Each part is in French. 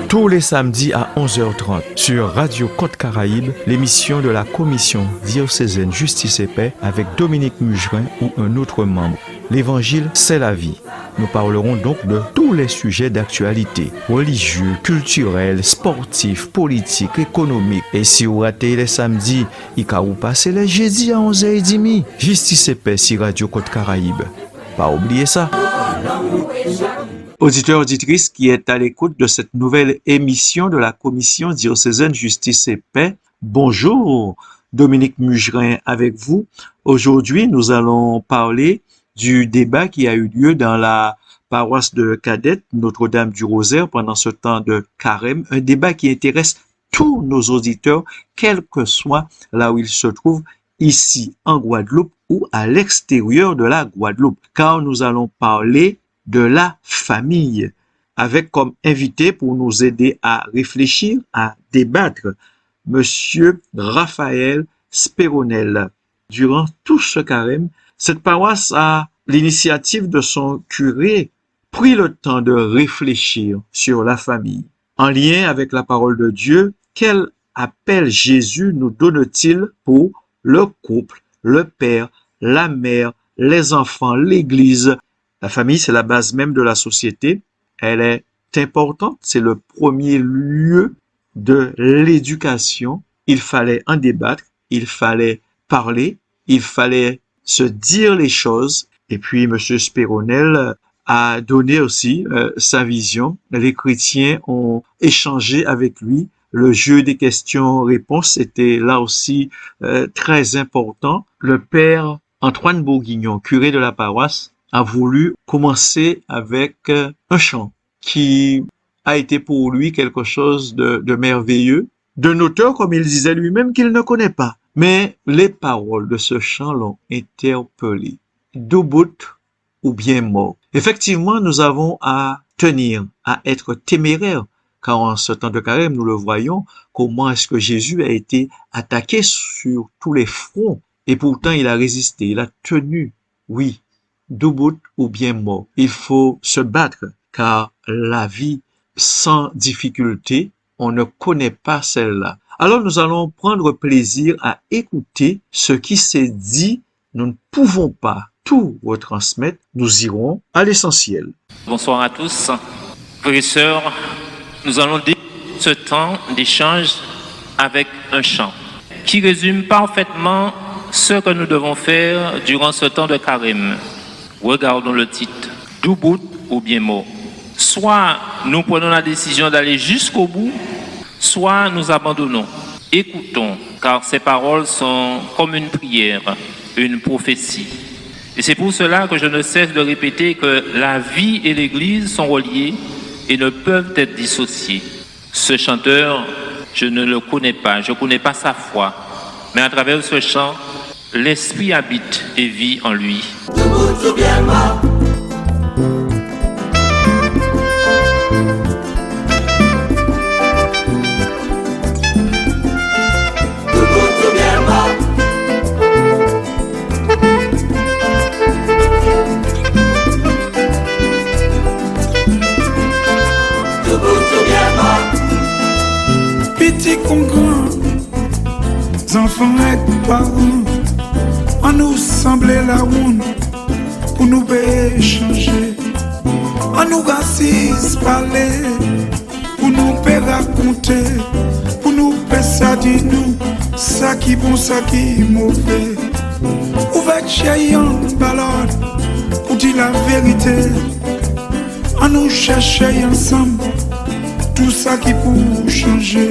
Tous les samedis à 11h30 sur Radio Côte Caraïbe, l'émission de la Commission diocésaine Justice et Paix avec Dominique Mugerin ou un autre membre. L'Évangile, c'est la vie. Nous parlerons donc de tous les sujets d'actualité, religieux, culturels, sportifs, politiques, économiques. Et si vous ratez les samedis, il va vous passer les jeudis à 11h30. Justice et Paix sur Radio Côte Caraïbe. Pas oublier ça. Auditeurs, auditrices qui est à l'écoute de cette nouvelle émission de la Commission diocésaine Justice et Paix, bonjour, Dominique Mugerin avec vous. Aujourd'hui, nous allons parler du débat qui a eu lieu dans la paroisse de Cadette, Notre-Dame du Rosaire, pendant ce temps de carême, un débat qui intéresse tous nos auditeurs, quel que soit là où ils se trouvent, ici en Guadeloupe ou à l'extérieur de la Guadeloupe, car nous allons parler de la famille, avec comme invité pour nous aider à réfléchir, à débattre, Monsieur Raphaël Spéronel. Durant tout ce carême, cette paroisse a l'initiative de son curé pris le temps de réfléchir sur la famille. En lien avec la parole de Dieu, quel appel Jésus nous donne-t-il pour le couple, le père, la mère, les enfants, l'Église? La famille, c'est la base même de la société. Elle est importante. C'est le premier lieu de l'éducation. Il fallait en débattre. Il fallait parler. Il fallait se dire les choses. Et puis, M. Spéronel a donné aussi sa vision. Les chrétiens ont échangé avec lui. Le jeu des questions-réponses était là aussi très important. Le père Antoine Bourguignon, curé de la paroisse, a voulu commencer avec un chant qui a été pour lui quelque chose de merveilleux, d'un auteur, comme il disait lui-même, qu'il ne connaît pas. Mais les paroles de ce chant l'ont interpellé. Debout ou bien mort. Effectivement, nous avons à tenir, à être téméraires, car en ce temps de carême, nous le voyons, comment est-ce que Jésus a été attaqué sur tous les fronts, et pourtant il a résisté, il a tenu, oui, debout ou bien mort. Il faut se battre, car la vie sans difficulté, on ne connaît pas celle-là. Alors nous allons prendre plaisir à écouter ce qui s'est dit. Nous ne pouvons pas tout retransmettre. Nous irons à l'essentiel. Bonsoir à tous. Frères et sœurs, nous allons débuter ce temps d'échange avec un chant qui résume parfaitement ce que nous devons faire durant ce temps de carême. Regardons le titre, debout ou bien mort. Soit nous prenons la décision d'aller jusqu'au bout, soit nous abandonnons. Écoutons, car ces paroles sont comme une prière, une prophétie. Et c'est pour cela que je ne cesse de répéter que la vie et l'Église sont reliées et ne peuvent être dissociées. Ce chanteur, je ne le connais pas, je ne connais pas sa foi, mais à travers ce chant, l'Esprit habite et vit en lui. Debout ou bien mort. Debout ou bien mort. Debout ou bien mort. Petit comme grand, enfants et parents, on nous semblait la honte pour nous échanger. On nous assise parler pour nous raconter, pour nous ça dit nous, ça qui bon, ça qui mauvais. Ouvert chez en balade pour dire la vérité. On nous cherchait ensemble tout ça qui peut changer.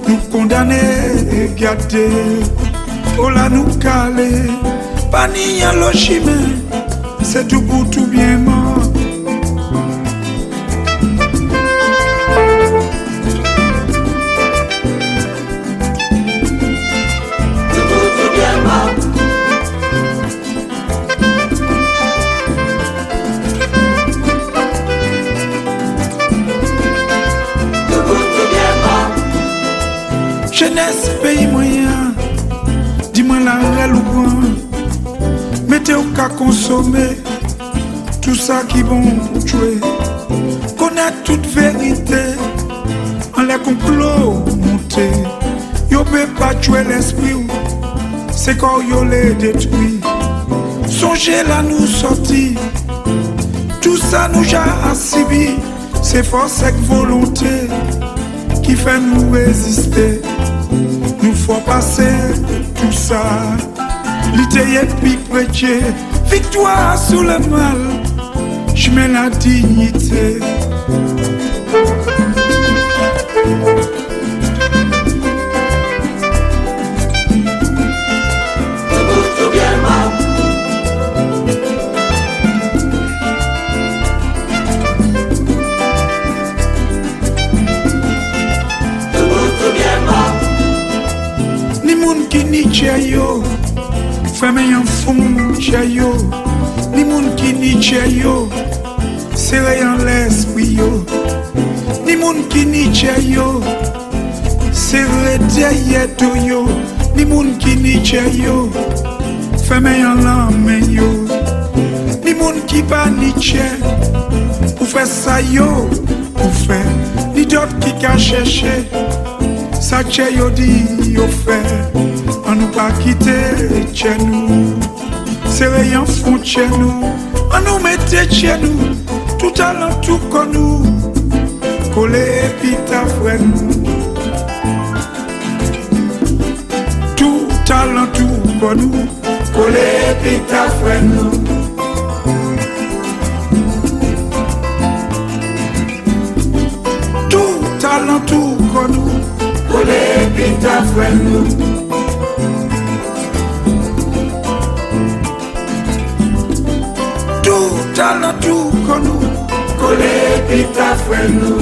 Nous condamner et garder. Oh là nous caler, pas ni à le chemin, c'est tout pour tout bien mort. Jeunesse, pays moyen, dis-moi la réelle ou point. Mettez au cas consommer tout ça qui bon pour tuer. Connaître toute vérité, complot monté, yo peut pas tuer l'esprit, c'est quand yo les détruit. Songez là nous sortir, tout ça nous a assubi, c'est force et volonté qui fait nous résister. Nous faut passer tout ça, l'idée et puis prêcher, victoire sur le mal, je mets la dignité. Ni moun ki ni tche yo, femme yon fond tche yo. Ni moun ki ni tche yo, serré en l'esprit yo. Ni moun ki ni tche yo, serré derrière tout yo. Ni moun ki ni tche yo, femme yon l'âme yo. Ni moun ki pa ni tche, pour faire ça yo, pour faire. Ni d'autres qui ka chercher, ça tche yo dit yo fait. On nous pas quitter chez nous, c'est rien fond chez nous. On nous mettait chez nous, tout talent tout comme nous, collé puis ta frère nous. Tout talent tout comme nous, collé puis ta frère nous. Tout talent tout comme nous, collé puis ta frère nous. Talent tout comme nous, collé puis ta frère nous.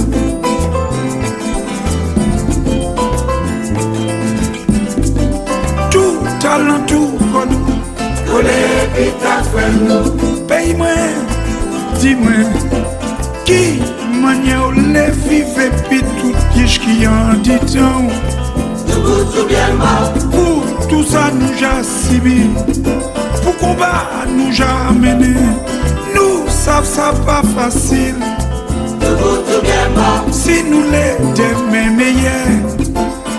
Tout talent tout comme nous, collé puis ta frère nous. Paye-moi, dis-moi, qui manière les vivre puis tout qui en dit tant. Tout bien mort. Pour tout ça nous a subi, pour combat nous a amené. Nous savons ça pas facile. Tout bien mort. Si nous les demain meilleurs,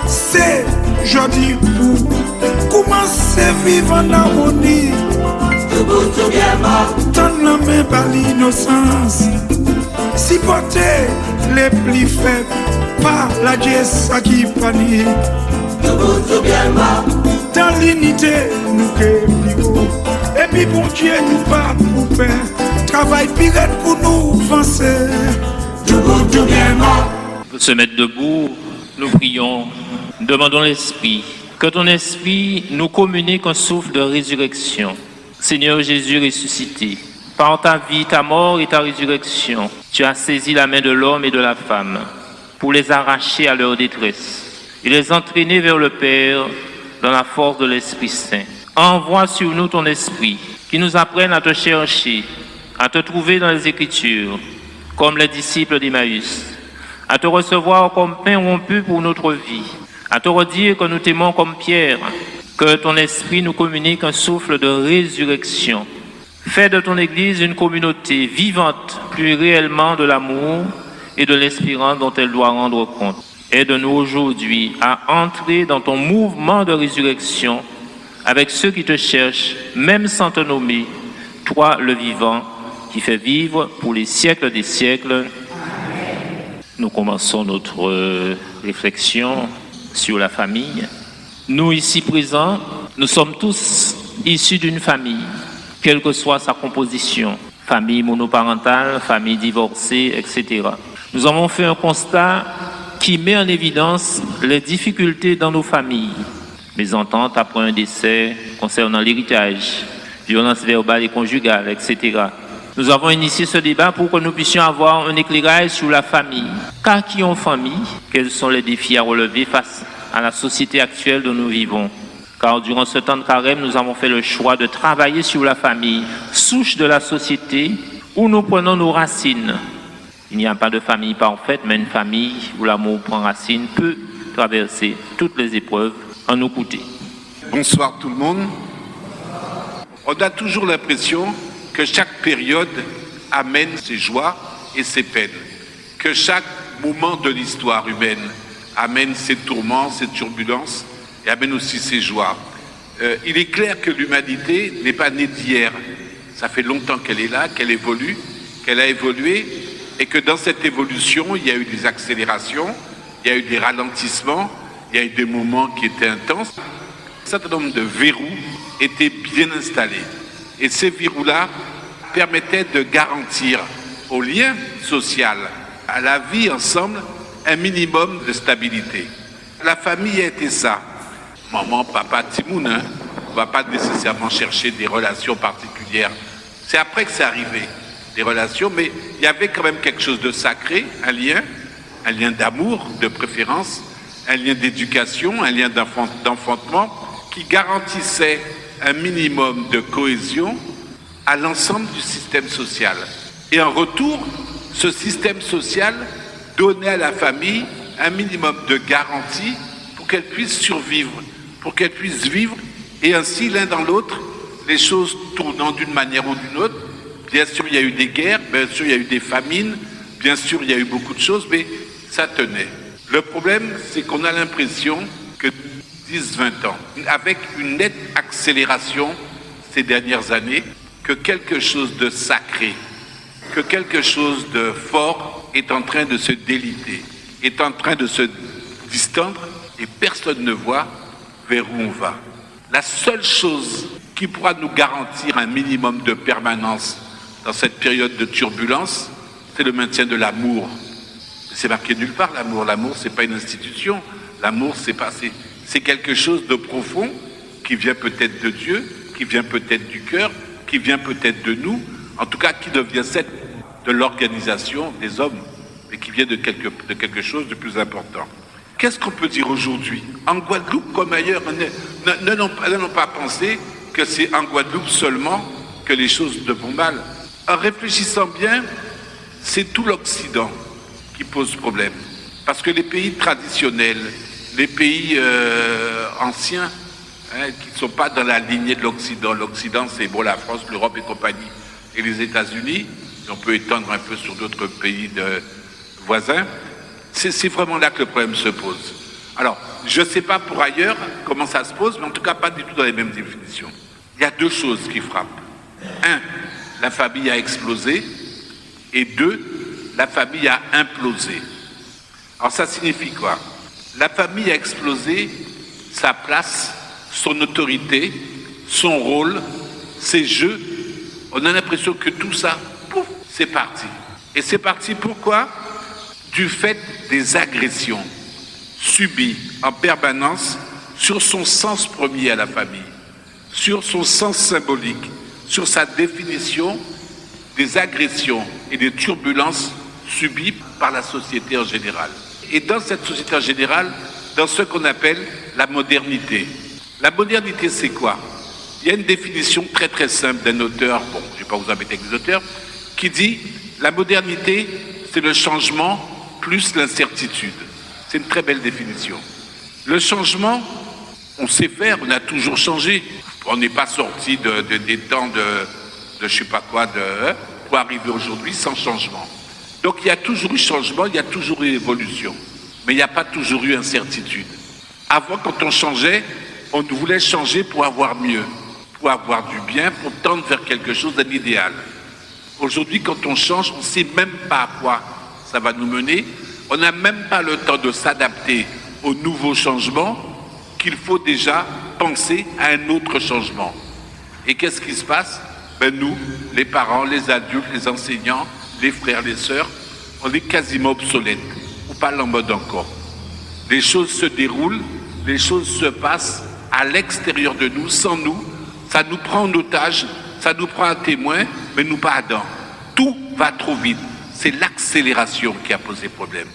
c'est jeudi pour commencer à vivre en harmonie. Tout bien mort. Tendre la main par l'innocence, si porter les plus faibles, par la Dieu ça qui panie. Tout bien mort. Dans l'unité nous créons. Et puis bon Dieu nous pas pour faire travail pire pour nous avancer. Tout bien mort. Pour se mettre debout, nous prions, demandons l'Esprit, que ton Esprit nous communique un souffle de résurrection. Seigneur Jésus ressuscité, par ta vie, ta mort et ta résurrection, tu as saisi la main de l'homme et de la femme pour les arracher à leur détresse et les entraîner vers le Père dans la force de l'Esprit Saint. Envoie sur nous ton Esprit, qui nous apprenne à te chercher, à te trouver dans les Écritures, comme les disciples d'Emmaüs, à te recevoir comme pain rompu pour notre vie, à te redire que nous t'aimons comme Pierre, que ton Esprit nous communique un souffle de résurrection. Fais de ton Église une communauté vivante, plus réellement de l'amour et de l'espérance dont elle doit rendre compte. Aide-nous aujourd'hui à entrer dans ton mouvement de résurrection avec ceux qui te cherchent, même sans te nommer, toi le vivant, qui fait vivre pour les siècles des siècles. Nous commençons notre réflexion sur la famille. Nous ici présents, nous sommes tous issus d'une famille, quelle que soit sa composition, famille monoparentale, famille divorcée, etc. Nous avons fait un constat qui met en évidence les difficultés dans nos familles. Mésentente après un décès concernant l'héritage, violence verbale et conjugale, etc. Nous avons initié ce débat pour que nous puissions avoir un éclairage sur la famille. Car qui ont famille, quels sont les défis à relever face à la société actuelle dont nous vivons? Car durant ce temps de carême, nous avons fait le choix de travailler sur la famille, souche de la société où nous prenons nos racines. Il n'y a pas de famille parfaite, mais une famille où l'amour prend racine peut traverser toutes les épreuves en nous coûter. Bonsoir tout le monde. On a toujours l'impression que chaque période amène ses joies et ses peines, que chaque moment de l'histoire humaine amène ses tourments, ses turbulences et amène aussi ses joies. Il est clair que l'humanité n'est pas née d'hier. Ça fait longtemps qu'elle est là, qu'elle évolue, qu'elle a évolué et que dans cette évolution, il y a eu des accélérations, il y a eu des ralentissements, il y a eu des moments qui étaient intenses. Un certain nombre de verrous étaient bien installés. Et ces verrous-là permettaient de garantir au lien social, à la vie ensemble, un minimum de stabilité. La famille a été ça. Maman, papa, Timoun, on ne va pas nécessairement chercher des relations particulières. C'est après que c'est arrivé, des relations, mais il y avait quand même quelque chose de sacré, un lien d'amour, de préférence, un lien d'éducation, un lien d'enfantement qui garantissait un minimum de cohésion à l'ensemble du système social. Et en retour, ce système social donnait à la famille un minimum de garantie pour qu'elle puisse survivre, pour qu'elle puisse vivre, et ainsi l'un dans l'autre, les choses tournant d'une manière ou d'une autre. Bien sûr, il y a eu des guerres, bien sûr, il y a eu des famines, bien sûr, il y a eu beaucoup de choses, mais ça tenait. Le problème, c'est qu'on a l'impression que 10-20 ans, avec une nette accélération ces dernières années, que quelque chose de sacré, que quelque chose de fort est en train de se déliter, est en train de se distendre, et personne ne voit vers où on va. La seule chose qui pourra nous garantir un minimum de permanence dans cette période de turbulence, c'est le maintien de l'amour. C'est marqué nulle part, l'amour. L'amour, c'est pas une institution. L'amour, c'est quelque chose de profond qui vient peut-être de Dieu, qui vient peut-être du cœur, qui vient peut-être de nous, en tout cas qui ne vient de l'organisation des hommes, mais qui vient de quelque chose de plus important. Qu'est-ce qu'on peut dire aujourd'hui? En Guadeloupe comme ailleurs, n'allons pas penser que c'est en Guadeloupe seulement que les choses vont mal. En réfléchissant bien, c'est tout l'Occident qui pose problème. Parce que les pays traditionnels, les pays anciens, qui ne sont pas dans la lignée de l'Occident. L'Occident, c'est la France, l'Europe et compagnie, et les États-Unis, et on peut étendre un peu sur d'autres pays voisins. C'est vraiment là que le problème se pose. Alors, je ne sais pas pour ailleurs comment ça se pose, mais en tout cas pas du tout dans les mêmes définitions. Il y a deux choses qui frappent. Un, la famille a explosé, et deux, la famille a implosé. Alors ça signifie quoi? La famille a explosé, sa place, son autorité, son rôle, ses jeux. On a l'impression que tout ça, pouf, c'est parti. Et c'est parti pourquoi? Du fait des agressions subies en permanence sur son sens premier à la famille, sur son sens symbolique, sur sa définition des agressions et des turbulences subies par la société en général. Et dans cette société en général, dans ce qu'on appelle la modernité. La modernité, c'est quoi? Il y a une définition très très simple d'un auteur, bon, je ne vais pas vous embêter avec les auteurs, qui dit la modernité, c'est le changement plus l'incertitude. C'est une très belle définition. Le changement, on sait faire, on a toujours changé. On n'est pas sorti des temps de je sais pas quoi, pour arriver aujourd'hui sans changement. Donc il y a toujours eu changement, il y a toujours eu évolution. Mais il n'y a pas toujours eu incertitude. Avant, quand on changeait, on voulait changer pour avoir mieux, pour avoir du bien, pour tendre vers quelque chose d'un idéal. Aujourd'hui, quand on change, on ne sait même pas à quoi ça va nous mener. On n'a même pas le temps de s'adapter aux nouveaux changements qu'il faut déjà penser à un autre changement. Et qu'est-ce qui se passe? Nous, les parents, les adultes, les enseignants, les frères, les sœurs, on est quasiment obsolètes. On parle en mode encore. Les choses se déroulent, les choses se passent à l'extérieur de nous, sans nous. Ça nous prend en otage, ça nous prend un témoin, mais nous pas Adam. Tout va trop vite. C'est l'accélération qui a posé problème.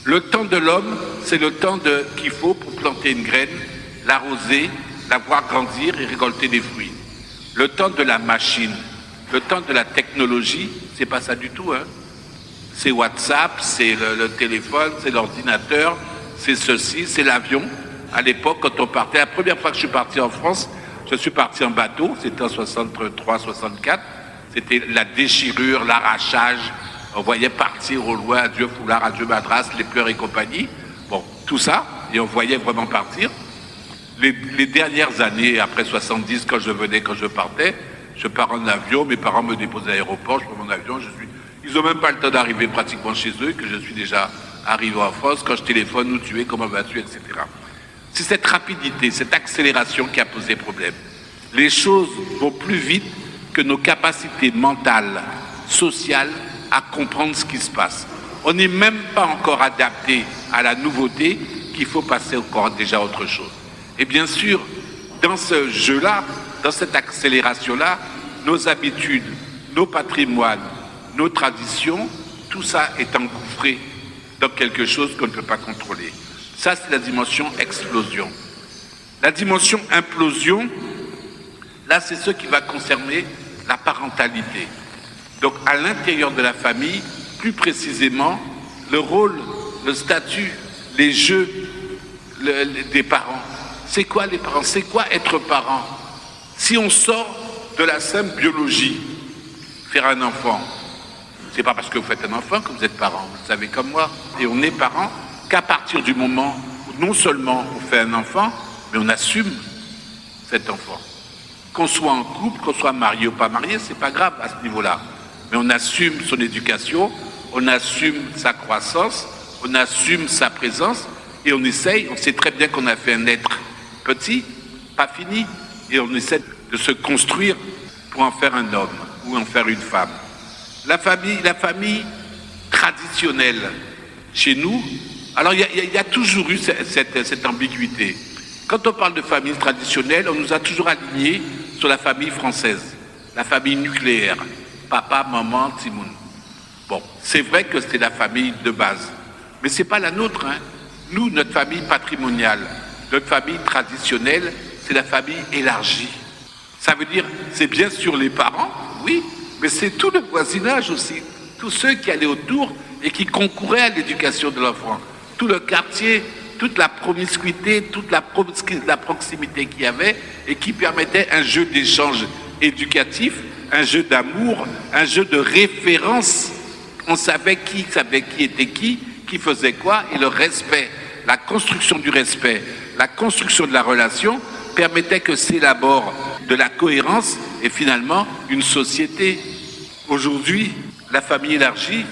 Le temps de l'homme, c'est le temps qu'il faut pour planter une graine, l'arroser, la voir grandir et récolter des fruits. Le temps de la machine, le temps de la technologie, c'est pas ça du tout. C'est WhatsApp, c'est le téléphone, c'est l'ordinateur, c'est ceci, c'est l'avion. À l'époque, quand on partait, la première fois que je suis parti en France, je suis parti en bateau, c'était en 63-64. C'était la déchirure, l'arrachage. On voyait partir au loin, adieu foulard, adieu madras, les pleurs et compagnie. Bon, tout ça, et on voyait vraiment partir. Les dernières années, après 70, quand je partais, je pars en avion, mes parents me déposent à l'aéroport, je prends mon avion, ils n'ont même pas le temps d'arriver pratiquement chez eux, que je suis déjà arrivé en France, quand je téléphone, où tu es, comment vas-tu, etc. C'est cette rapidité, cette accélération qui a posé problème. Les choses vont plus vite que nos capacités mentales, sociales, à comprendre ce qui se passe. On n'est même pas encore adapté à la nouveauté, qu'il faut passer encore déjà à autre chose. Et bien sûr, dans ce jeu-là, dans cette accélération-là, nos habitudes, nos patrimoines, nos traditions, tout ça est engouffré dans quelque chose qu'on ne peut pas contrôler. Ça, c'est la dimension explosion. La dimension implosion, là, c'est ce qui va concerner la parentalité. Donc, à l'intérieur de la famille, plus précisément, le rôle, le statut, les jeux des parents. C'est quoi les parents? C'est quoi être parent? Si on sort de la simple biologie, faire un enfant, c'est pas parce que vous faites un enfant que vous êtes parent, vous le savez comme moi. Et on est parent qu'à partir du moment où non seulement on fait un enfant, mais on assume cet enfant. Qu'on soit en couple, qu'on soit marié ou pas marié, c'est pas grave à ce niveau-là. Mais on assume son éducation, on assume sa croissance, on assume sa présence et on essaye, on sait très bien qu'on a fait un être petit, pas fini, et on essaie de se construire pour en faire un homme ou en faire une femme. La famille traditionnelle chez nous, alors il y a toujours eu cette ambiguïté. Quand on parle de famille traditionnelle, on nous a toujours alignés sur la famille française, la famille nucléaire, papa, maman, Timoun. Bon, c'est vrai que c'est la famille de base, mais c'est pas la nôtre, hein. Nous, notre famille patrimoniale, notre famille traditionnelle, c'est la famille élargie. Ça veut dire, c'est bien sûr les parents, oui, mais c'est tout le voisinage aussi, tous ceux qui allaient autour et qui concouraient à l'éducation de l'enfant, tout le quartier, toute la promiscuité, toute la proximité qu'il y avait et qui permettait un jeu d'échange éducatif, un jeu d'amour, un jeu de référence. On savait qui était qui faisait quoi, et le respect, la construction du respect, la construction de la relation permettait que s'élabore de la cohérence et finalement une société. Aujourd'hui, la famille élargie,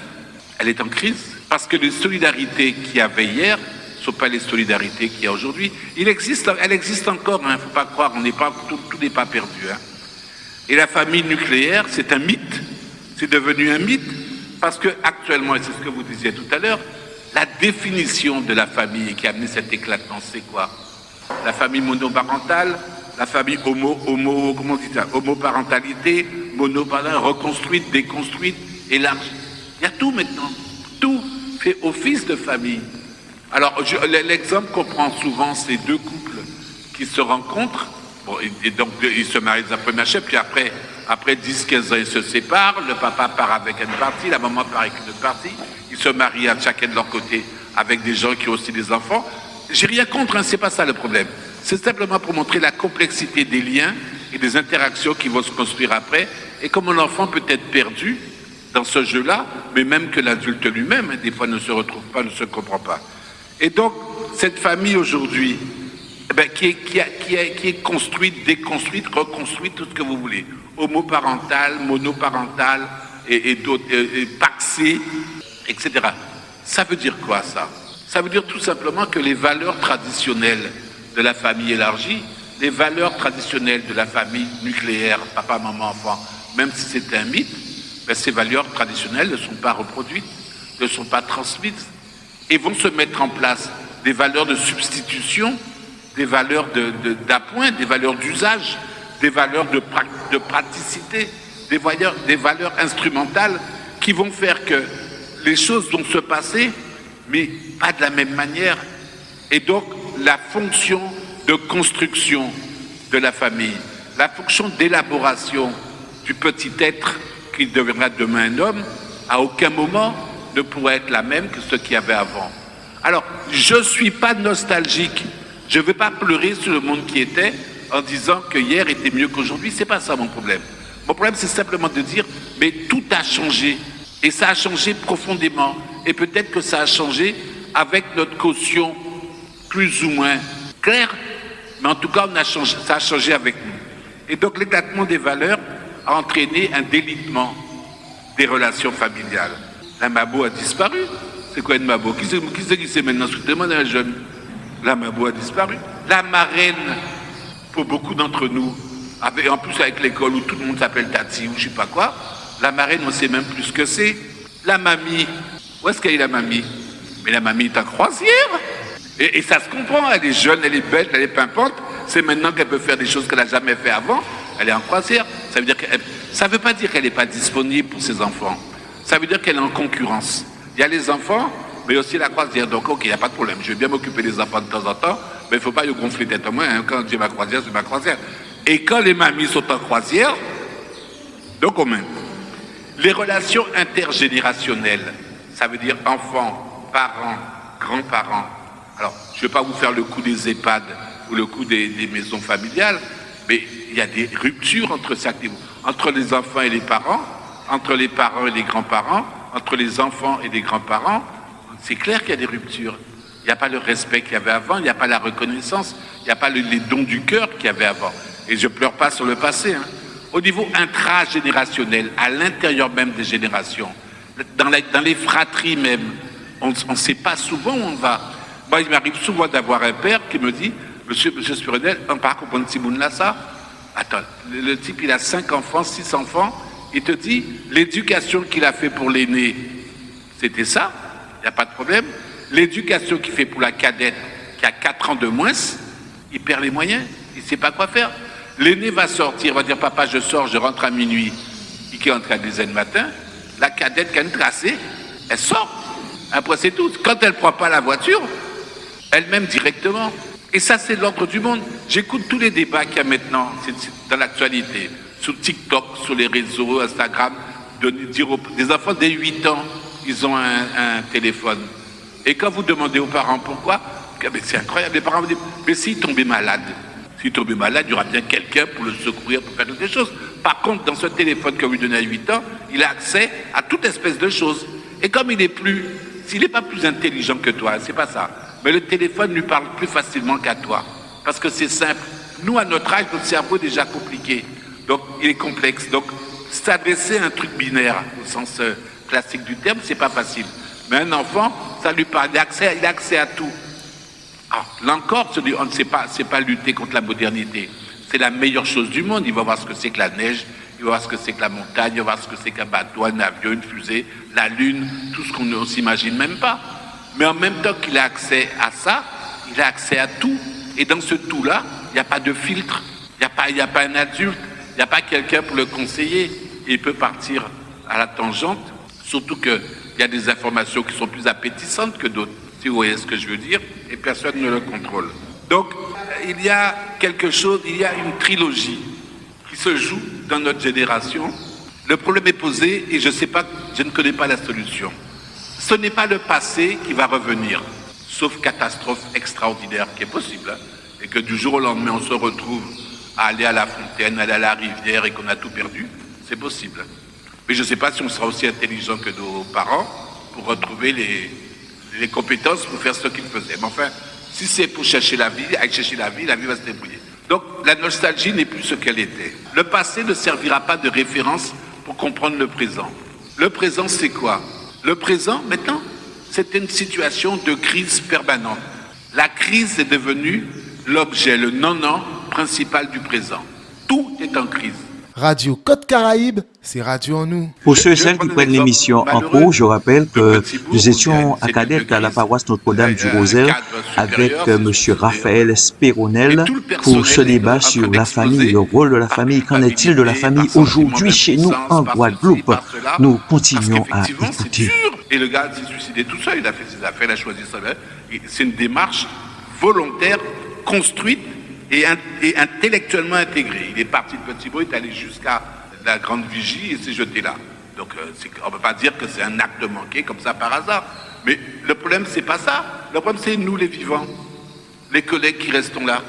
elle est en crise parce que les solidarités qu'il y avait hier ne sont pas les solidarités qu'il y a aujourd'hui. Elle existe encore, il ne faut pas croire, tout n'est pas perdu. Hein. Et la famille nucléaire, c'est un mythe, c'est devenu un mythe parce que actuellement, et c'est ce que vous disiez tout à l'heure, la définition de la famille qui a amené cet éclatement, c'est quoi? La famille monoparentale, la famille homoparentalité, monoparentale, reconstruite, déconstruite, élargie. Il y a tout maintenant. Tout fait office de famille. Alors, l'exemple qu'on prend souvent, c'est deux couples qui se rencontrent, bon, et donc ils se marient dans la première chaîne, puis après 10-15 ans, ils se séparent, le papa part avec une partie, la maman part avec une autre partie, ils se marient à chacun de leur côté avec des gens qui ont aussi des enfants. J'ai rien contre, hein, c'est pas ça le problème. C'est simplement pour montrer la complexité des liens et des interactions qui vont se construire après, et comment l'enfant peut être perdu dans ce jeu-là, mais même que l'adulte lui-même, hein, des fois ne se retrouve pas, ne se comprend pas. Et donc, cette famille aujourd'hui, qui est construite, déconstruite, reconstruite, tout ce que vous voulez, homoparentale, monoparentale, et d'autres, paxée, etc. Ça veut dire quoi, ça? Ça veut dire tout simplement que les valeurs traditionnelles de la famille élargie, les valeurs traditionnelles de la famille nucléaire, papa, maman, enfant, même si c'est un mythe, ces valeurs traditionnelles ne sont pas reproduites, ne sont pas transmises, et vont se mettre en place des valeurs de substitution, des valeurs d'appoint, des valeurs d'usage, des valeurs de praticité, des valeurs instrumentales qui vont faire que les choses vont se passer, mais pas de la même manière. Et donc, la fonction de construction de la famille, la fonction d'élaboration du petit être qui deviendra demain un homme, à aucun moment ne pourra être la même que ce qu'il y avait avant. Alors, je ne suis pas nostalgique. Je ne vais pas pleurer sur le monde qui était en disant que hier était mieux qu'aujourd'hui. Ce n'est pas ça mon problème. Mon problème, c'est simplement de dire, mais tout a changé. Et ça a changé profondément. Et peut-être que ça a changé avec notre caution plus ou moins claire, mais en tout cas, ça a changé avec nous. Et donc, l'éclatement des valeurs a entraîné un délitement des relations familiales. La Mabo a disparu. C'est quoi une Mabo? Qui c'est qui sait maintenant? Soutenez-moi d'un jeune. La Mabo a disparu. La marraine, pour beaucoup d'entre nous, en plus avec l'école où tout le monde s'appelle Tati ou je sais pas quoi, la marraine, on sait même plus ce que c'est. La mamie, où est-ce qu'elle est la mamie? Mais la mamie est en croisière. Et ça se comprend, elle est jeune, elle est belle, elle est pimpante. C'est maintenant qu'elle peut faire des choses qu'elle n'a jamais fait avant. Elle est en croisière. Ça veut pas dire qu'elle n'est pas disponible pour ses enfants. Ça veut dire qu'elle est en concurrence. Il y a les enfants, mais aussi la croisière. Donc, ok, il n'y a pas de problème. Je vais bien m'occuper des enfants de temps en temps, mais il ne faut pas y gonfler tête en moi. Hein. Quand j'ai ma croisière, c'est ma croisière. Et quand les mamies sont en croisière, donc au même. Les relations intergénérationnelles, ça veut dire enfants, parents, grands-parents. Alors, je ne vais pas vous faire le coup des EHPAD ou le coup des maisons familiales, mais il y a des ruptures entre les enfants et les parents, entre les parents et les grands-parents, entre les enfants et les grands-parents. C'est clair qu'il y a des ruptures. Il n'y a pas le respect qu'il y avait avant, il n'y a pas la reconnaissance, il n'y a pas les dons du cœur qu'il y avait avant. Et je ne pleure pas sur le passé. Hein. Au niveau intragénérationnel, à l'intérieur même des générations, dans les fratries même, on ne sait pas souvent où on va. Moi, il m'arrive souvent d'avoir un père qui me dit « Monsieur Spironel, on part comprendre si moun là ça ?» Attends, le type, il a 5 enfants, 6 enfants, il te dit « L'éducation qu'il a fait pour l'aîné, c'était ça, il n'y a pas de problème. L'éducation qu'il fait pour la cadette, qui a 4 ans de moins, il perd les moyens, il ne sait pas quoi faire. L'aîné va sortir, va dire « Papa, je sors, je rentre à minuit. » Et qui rentre à 10h du matin, la cadette qui a une tracée, elle sort. Après, c'est tout. Quand elle ne prend pas la voiture, elle-même directement. Et ça, c'est l'ordre du monde. J'écoute tous les débats qu'il y a maintenant dans l'actualité, sur TikTok, sur les réseaux, Instagram, des enfants dès 8 ans, ils ont un téléphone. Et quand vous demandez aux parents pourquoi, c'est incroyable, les parents vous disent, mais s'il tombait malade, il y aura bien quelqu'un pour le secourir, pour faire quelque chose. Par contre, dans ce téléphone que vous lui donnez à 8 ans, il a accès à toute espèce de choses. Et comme s'il n'est pas plus intelligent que toi, c'est pas ça, mais le téléphone lui parle plus facilement qu'à toi. Parce que c'est simple. Nous, à notre âge, notre cerveau est déjà compliqué. Donc, il est complexe. Donc, s'adresser à un truc binaire, au sens classique du terme, c'est pas facile. Mais un enfant, ça lui parle, il a accès à tout. Alors, là encore, c'est pas lutter contre la modernité. C'est la meilleure chose du monde. Il va voir ce que c'est que la neige, il va voir ce que c'est que la montagne, il va voir ce que c'est qu'un bateau, un avion, une fusée, la lune, tout ce qu'on ne s'imagine même pas. Mais en même temps qu'il a accès à ça, il a accès à tout. Et dans ce tout-là, il n'y a pas de filtre, il n'y a pas un adulte, il n'y a pas quelqu'un pour le conseiller. Et il peut partir à la tangente, surtout qu'il y a des informations qui sont plus appétissantes que d'autres, si vous voyez ce que je veux dire, et personne ne le contrôle. Donc, il y a une trilogie qui se joue dans notre génération. Le problème est posé et je ne connais pas la solution. Ce n'est pas le passé qui va revenir, sauf catastrophe extraordinaire qui est possible, hein, et que du jour au lendemain on se retrouve à aller à la fontaine, aller à la rivière et qu'on a tout perdu, c'est possible. Mais je ne sais pas si on sera aussi intelligent que nos parents pour retrouver les compétences pour faire ce qu'ils faisaient. Mais enfin, si c'est pour chercher la vie va se débrouiller. Donc la nostalgie n'est plus ce qu'elle était. Le passé ne servira pas de référence pour comprendre le présent. Le présent, c'est quoi ? Le présent, maintenant, c'est une situation de crise permanente. La crise est devenue l'objet, le non-non principal du présent. Tout est en crise. Radio Côte Caraïbe, c'est Radio en nous. Pour ceux et celles qui prennent l'émission en cours, je rappelle que nous étions à Cadette à la paroisse Notre-Dame du Rosaire avec monsieur Raphaël Spironel pour ce débat sur la famille, le rôle de la famille. Qu'en est-il de la famille aujourd'hui chez nous en Guadeloupe? Nous continuons à écouter. Et le gars s'est suicidé tout seul, il a fait ses affaires, il a choisi ça. C'est une démarche volontaire, construite et intellectuellement intégré. Il est parti de Petit-Bois, il est allé jusqu'à la Grande Vigie et s'est jeté là. Donc on ne peut pas dire que c'est un acte manqué comme ça par hasard. Mais le problème, c'est pas ça. Le problème, c'est nous les vivants, les collègues qui restons là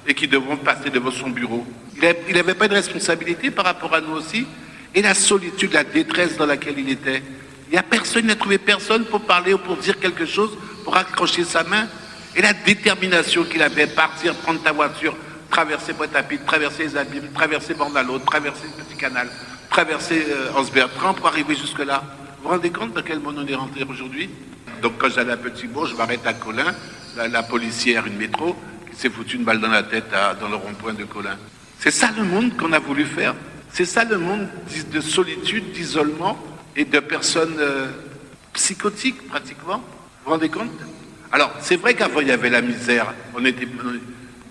et qui devront passer devant son bureau. Il n'avait pas de responsabilité par rapport à nous aussi. Et la solitude, la détresse dans laquelle il était. Il n'a trouvé personne pour parler ou pour dire quelque chose, pour accrocher sa main. Et la détermination qu'il avait, partir, prendre ta voiture, traverser Pointe-à-Pitre, traverser les Abîmes, traverser Bornalo, traverser le Petit Canal, traverser Anse-Bertrand pour arriver jusque-là. Vous vous rendez compte dans quel monde on est rentré aujourd'hui? Donc quand j'allais à Petit-Bourg, je m'arrête à Colin, la policière, une métro, qui s'est foutu une balle dans la tête dans le rond-point de Colin. C'est ça le monde qu'on a voulu faire. C'est ça le monde de solitude, d'isolement et de personnes psychotiques pratiquement. Vous vous rendez compte? Alors c'est vrai qu'avant il y avait la misère, mais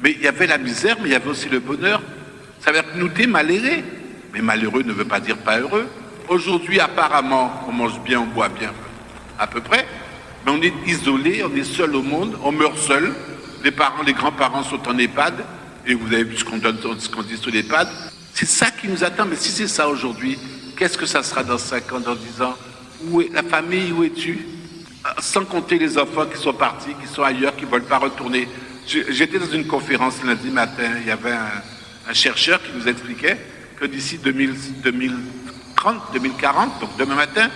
il y avait la misère, mais il y avait aussi le bonheur. Ça veut dire que nous t'es malheureux. Mais malheureux ne veut pas dire pas heureux. Aujourd'hui apparemment on mange bien, on boit bien à peu près, mais on est isolé, on est seul au monde, on meurt seul. Les parents, les grands-parents sont en EHPAD, et vous avez vu ce qu'on dit sur l'EHPAD. C'est ça qui nous attend, mais si c'est ça aujourd'hui, qu'est-ce que ça sera dans 5 ans, dans 10 ans? Où est la famille, où es-tu? Sans compter les enfants qui sont partis, qui sont ailleurs, qui ne veulent pas retourner. J'étais dans une conférence lundi matin, il y avait un chercheur qui nous expliquait que d'ici 2030, 2040, donc demain matin,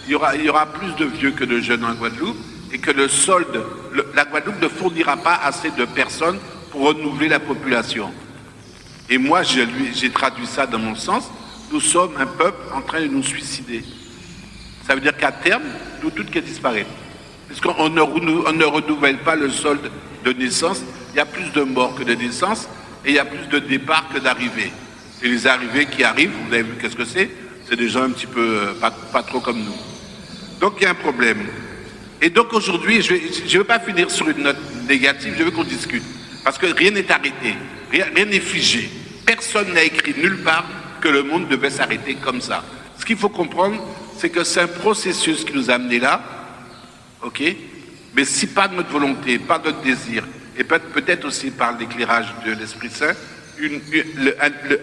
il y aura plus de vieux que de jeunes en Guadeloupe, et que le solde, la Guadeloupe ne fournira pas assez de personnes pour renouveler la population. Et moi, j'ai traduit ça dans mon sens. Nous sommes un peuple en train de nous suicider. Ça veut dire qu'à terme, nous toutes qui disparaître. Parce qu'on ne renouvelle pas le solde de naissance. Il y a plus de morts que de naissances, et il y a plus de départs que d'arrivées. Et les arrivées qui arrivent, vous avez vu qu'est-ce que c'est? C'est des gens un petit peu pas trop comme nous. Donc il y a un problème. Et donc aujourd'hui, je ne veux pas finir sur une note négative, je veux qu'on discute. Parce que rien n'est arrêté, rien n'est figé. Personne n'a écrit nulle part que le monde devait s'arrêter comme ça. Ce qu'il faut comprendre, c'est que c'est un processus qui nous a amenés là, ok? Mais si pas de notre volonté, pas de notre désir, et peut-être aussi par l'éclairage de l'Esprit Saint,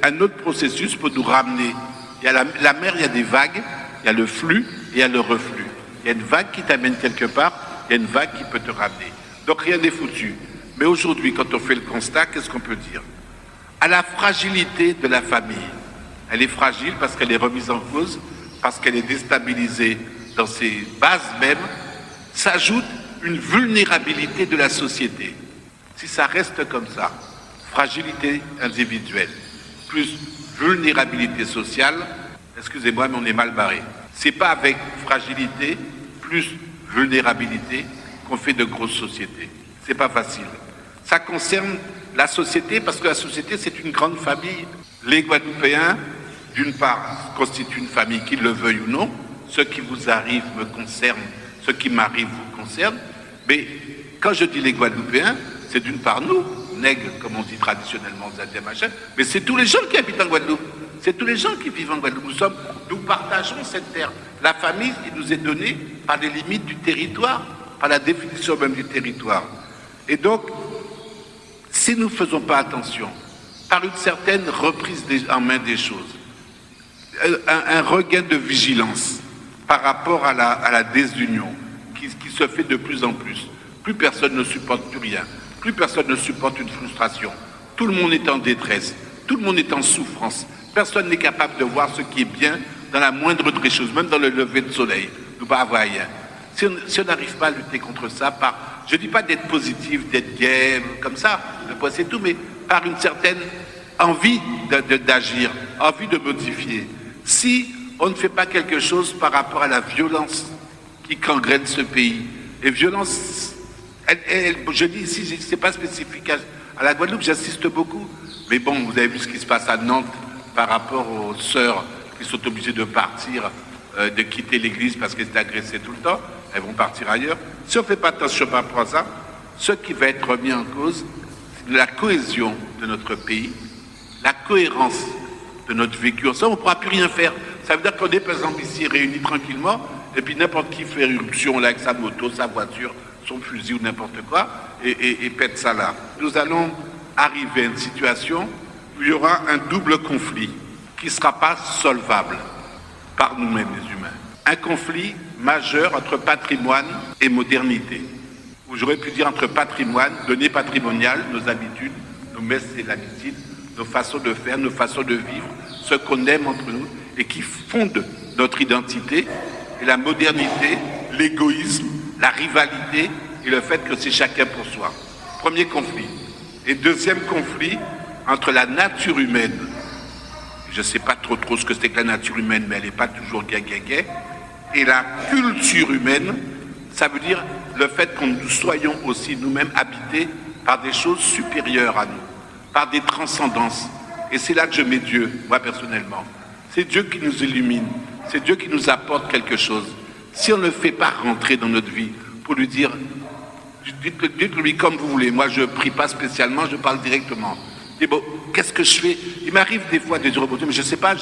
un autre processus pour nous ramener. Il y a la mer, il y a des vagues, il y a le flux et il y a le reflux. Il y a une vague qui t'amène quelque part, il y a une vague qui peut te ramener. Donc rien n'est foutu. Mais aujourd'hui, quand on fait le constat, qu'est-ce qu'on peut dire? À la fragilité de la famille. Elle est fragile parce qu'elle est remise en cause, parce qu'elle est déstabilisée dans ses bases mêmes, s'ajoute une vulnérabilité de la société. Si ça reste comme ça, fragilité individuelle, plus vulnérabilité sociale, excusez-moi, mais on est mal barré. C'est pas avec fragilité plus vulnérabilité qu'on fait de grosses sociétés. C'est pas facile. Ça concerne la société parce que la société, c'est une grande famille. Les Guadeloupéens, d'une part, constituent une famille, qu'ils le veuillent ou non. Ce qui vous arrive me concerne, ce qui m'arrive vous concerne. Mais quand je dis les Guadeloupéens, c'est d'une part nous, nègres, comme on dit traditionnellement aux Indiens, machin, mais c'est tous les gens qui habitent en Guadeloupe. C'est tous les gens qui vivent en Guadeloupe. Nous partageons cette terre. La famille qui nous est donnée par les limites du territoire, par la définition même du territoire. Et donc, si nous ne faisons pas attention, par une certaine reprise en main des choses, un regain de vigilance par rapport à la désunion qui se fait de plus en plus, plus personne ne supporte plus rien, plus personne ne supporte une frustration. Tout le monde est en détresse, tout le monde est en souffrance. Personne n'est capable de voir ce qui est bien dans la moindre des choses, même dans le lever de soleil. Nous ne pouvons pas voir rien. Si on n'arrive pas à lutter contre ça, je ne dis pas d'être positif, d'être gai, comme ça, c'est tout, mais par une certaine envie d'agir, envie de modifier. Si on ne fait pas quelque chose par rapport à la violence qui gangrène ce pays, et violence, je dis ici, ce n'est pas spécifique à la Guadeloupe, j'insiste beaucoup, mais bon, vous avez vu ce qui se passe à Nantes par rapport aux sœurs qui sont obligées de partir, de quitter l'église parce qu'elles étaient agressées tout le temps, elles vont partir ailleurs. Si on ne fait pas attention par rapport à ça, ce qui va être remis en cause, c'est la cohésion de notre pays, la cohérence de notre vécu. Ça, on ne pourra plus rien faire. Ça veut dire qu'on est, par exemple, ici réunis tranquillement, et puis n'importe qui fait éruption là avec sa moto, sa voiture, son fusil ou n'importe quoi, et pète ça là. Nous allons arriver à une situation où il y aura un double conflit qui ne sera pas solvable par nous-mêmes les humains. Un conflit majeur entre patrimoine et modernité. Ou j'aurais pu dire entre patrimoine, données patrimoniales, nos habitudes, nos messes et l'habitude, nos façons de faire, nos façons de vivre, ce qu'on aime entre nous et qui fondent notre identité, et la modernité, l'égoïsme, la rivalité et le fait que c'est chacun pour soi. Premier conflit. Et deuxième conflit, entre la nature humaine, je ne sais pas trop ce que c'est que la nature humaine, mais elle n'est pas toujours gay, et la culture humaine, ça veut dire le fait que nous soyons aussi nous-mêmes habités par des choses supérieures à nous, par des transcendances. Et c'est là que je mets Dieu, moi personnellement. C'est Dieu qui nous illumine, c'est Dieu qui nous apporte quelque chose. Si on ne le fait pas rentrer dans notre vie pour lui dire, dites-lui comme vous voulez, moi je ne prie pas spécialement, je parle directement. Et bon, qu'est-ce que je fais? Il m'arrive des fois de dire, mais je sais pas,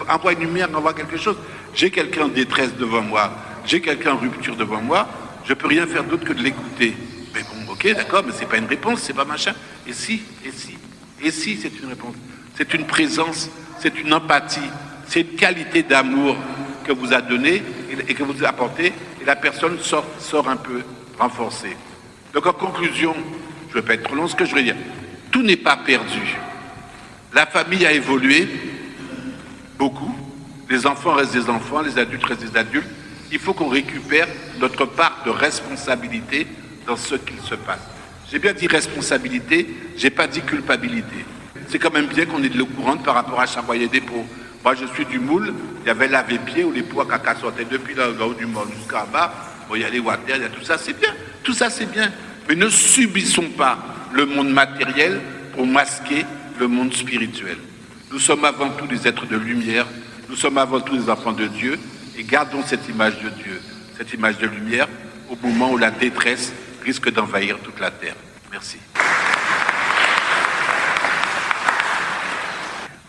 envoie une lumière, envoie quelque chose. J'ai quelqu'un en détresse devant moi, j'ai quelqu'un en rupture devant moi, je ne peux rien faire d'autre que de l'écouter. Mais bon, ok, d'accord, mais c'est pas une réponse, c'est pas machin. Et si, c'est une réponse. C'est une présence, c'est une empathie, c'est une qualité d'amour que vous a donné et que vous a apporté, et la personne sort un peu renforcée. Donc en conclusion, je ne vais pas être trop long, ce que je veux dire, tout n'est pas perdu. La famille a évolué beaucoup. Les enfants restent des enfants, les adultes restent des adultes. Il faut qu'on récupère notre part de responsabilité dans ce qu'il se passe. J'ai bien dit responsabilité, j'ai pas dit culpabilité. C'est quand même bien qu'on ait de l'eau courante par rapport à Chavoyer des pots. Moi, je suis du Moule, il y avait lavé-pied où les pots à caca sortaient depuis le haut du monde jusqu'en bas. Bon, il y a les water, il y a tout ça, c'est bien. Tout ça, c'est bien. Mais ne subissons pas le monde matériel pour masquer le monde spirituel. Nous sommes avant tout des êtres de lumière, nous sommes avant tout des enfants de Dieu, et gardons cette image de Dieu, cette image de lumière, au moment où la détresse risque d'envahir toute la terre. Merci.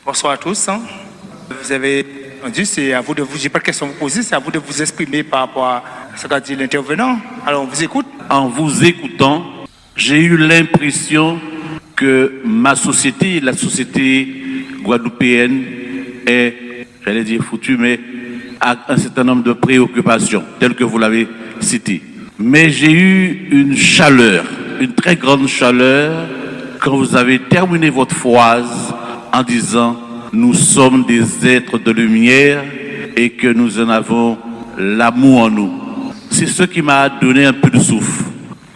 Bonsoir à tous. Vous avez dit, c'est à vous de vous, j'ai pas de question à vous poser, c'est à vous de vous exprimer par rapport à ce qu'a dit l'intervenant. Alors on vous écoute. En vous écoutant, j'ai eu l'impression que ma société, la société guadeloupéenne, est, j'allais dire foutue, mais a un certain nombre de préoccupations, telles que vous l'avez cité. Mais j'ai eu une chaleur, une très grande chaleur, quand vous avez terminé votre phrase en disant « Nous sommes des êtres de lumière et que nous en avons l'amour en nous ». C'est ce qui m'a donné un peu de souffle,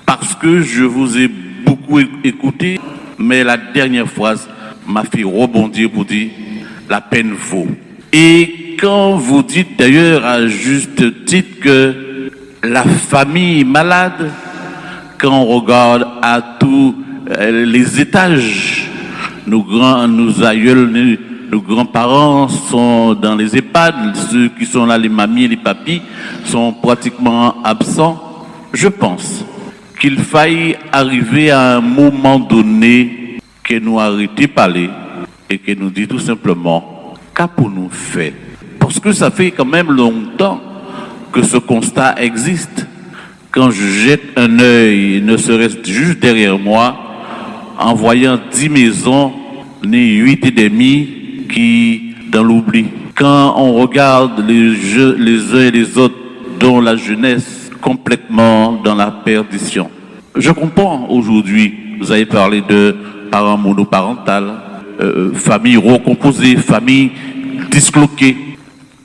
parce que je vous ai beaucoup écouté, mais la dernière phrase m'a fait rebondir pour dire « La peine vaut ». Et quand vous dites d'ailleurs à juste titre que la famille est malade, quand on regarde à tous les étages, nos aïeuls, nos grands-parents sont dans les EHPAD, ceux qui sont là, les mamies et les papis, sont pratiquement absents. Je pense qu'il faille arriver à un moment donné que nous arrêtions de parler et que nous dit tout simplement qu'avons-nous fait? Parce que ça fait quand même longtemps que ce constat existe. Quand je jette un œil, ne serait-ce juste derrière moi, en voyant 10 maisons, ni 8 et demi qui dans l'oubli. Quand on regarde les uns et les autres, dont la jeunesse, complètement dans la perdition. Je comprends aujourd'hui, vous avez parlé de parents monoparentales, famille recomposée, famille disloquée.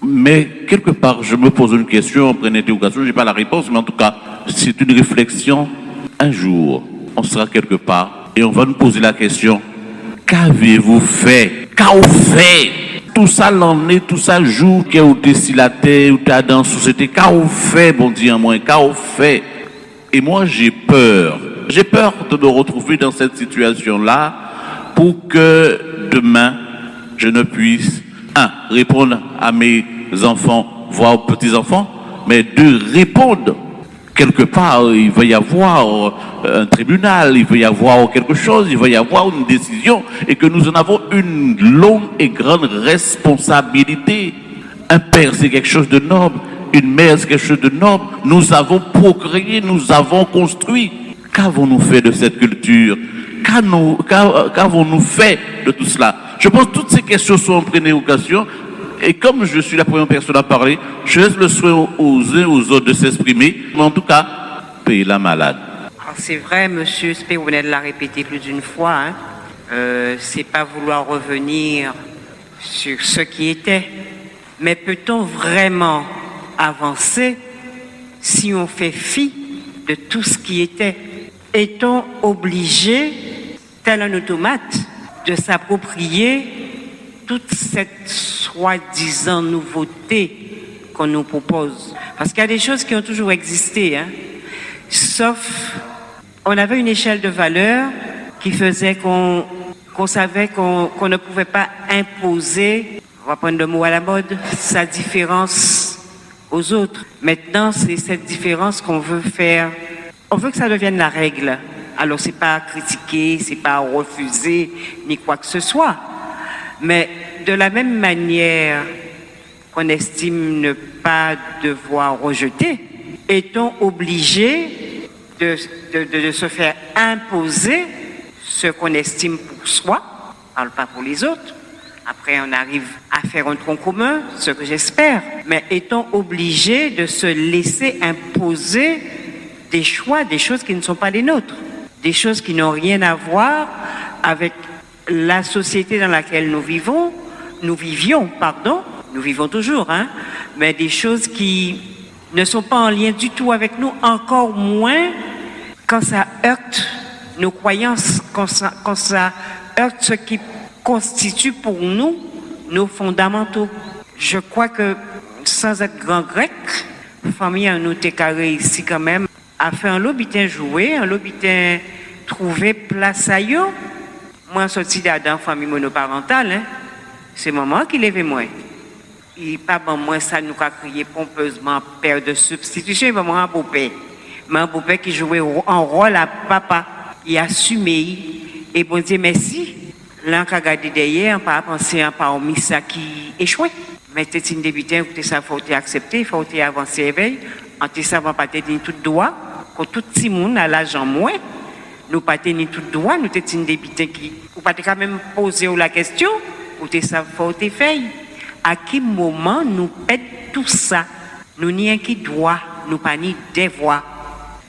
Mais quelque part, je me pose une question, en pleine interrogation, je n'ai pas la réponse, mais en tout cas, c'est une réflexion. Un jour, on sera quelque part et on va nous poser la question, qu'avez-vous fait? Qu'avez-vous fait? Tout ça l'année, tout ça joue, qu'est au dessus la terre, ou t'as dans la société, qu'avez-vous fait, bon Dieu, à moi, qu'avez-vous fait? Et moi, j'ai peur. J'ai peur de me retrouver dans cette situation-là pour que demain, je ne puisse, répondre à mes enfants, voire aux petits-enfants, mais deux, répondre. Quelque part, il va y avoir un tribunal, il va y avoir quelque chose, il va y avoir une décision, et que nous en avons une longue et grande responsabilité. Un père, c'est quelque chose de noble, une mère, c'est quelque chose de noble. Nous avons procréé, nous avons construit. Qu'avons-nous fait de cette culture? Qu'avons-nous fait de tout cela? Je pense que toutes ces questions sont en pleine évocation. Et comme je suis la première personne à parler, je laisse le soin aux uns aux autres de s'exprimer. Mais en tout cas, payer la malade. C'est vrai, monsieur Spéronel l'a répété plus d'une fois. C'est pas vouloir revenir sur ce qui était. Mais peut-on vraiment avancer si on fait fi de tout ce qui était. Est-on obligé, tel un automate, de s'approprier toute cette soi-disant nouveauté qu'on nous propose? Parce qu'il y a des choses qui ont toujours existé, hein? Sauf, on avait une échelle de valeurs qui faisait qu'on savait qu'on ne pouvait pas imposer, on va prendre le mot à la mode, sa différence aux autres. Maintenant, c'est cette différence qu'on veut faire. On veut que ça devienne la règle. Alors, c'est pas critiquer, c'est pas refuser, ni quoi que ce soit. Mais de la même manière qu'on estime ne pas devoir rejeter, est-on obligé de se faire imposer ce qu'on estime pour soi, on parle pas pour les autres. Après, on arrive à faire un tronc commun, ce que j'espère. Mais est-on obligé de se laisser imposer des choix, des choses qui ne sont pas les nôtres, des choses qui n'ont rien à voir avec la société dans laquelle nous vivions, nous vivons toujours, hein, mais des choses qui ne sont pas en lien du tout avec nous, encore moins quand ça heurte nos croyances, quand ça heurte ce qui constitue pour nous nos fondamentaux. Je crois que, sans être grand grec, famille en nous carré ici quand même, a fait un lobitin joué, un lobitin trouvé place à yo. Moi, sorti d'Adam, famille monoparentale, hein, c'est maman qui lève moi. Et pas bon, moi, ça nous a crié pompeusement père de substitution, mais moi, un beau-père. Mais un beau-père qui jouait un rôle à papa, il assumé. Et bon Dieu, merci. Là, on a regardé derrière, on n'a pas pensé à parmi ça qui échouait. Mais t'es une débutant, ça faut accepter, il faut avancer éveil. En te savant pas tenir tout droit, quand tout le monde a l'âge en moins, nous pas tenir tout droit, nous t'es une débutant qui, ou pas quand même poser la question, ou te savoir te faire. À quel moment nous pète tout ça? Nous n'y a qui droit, nous pas ni devoir.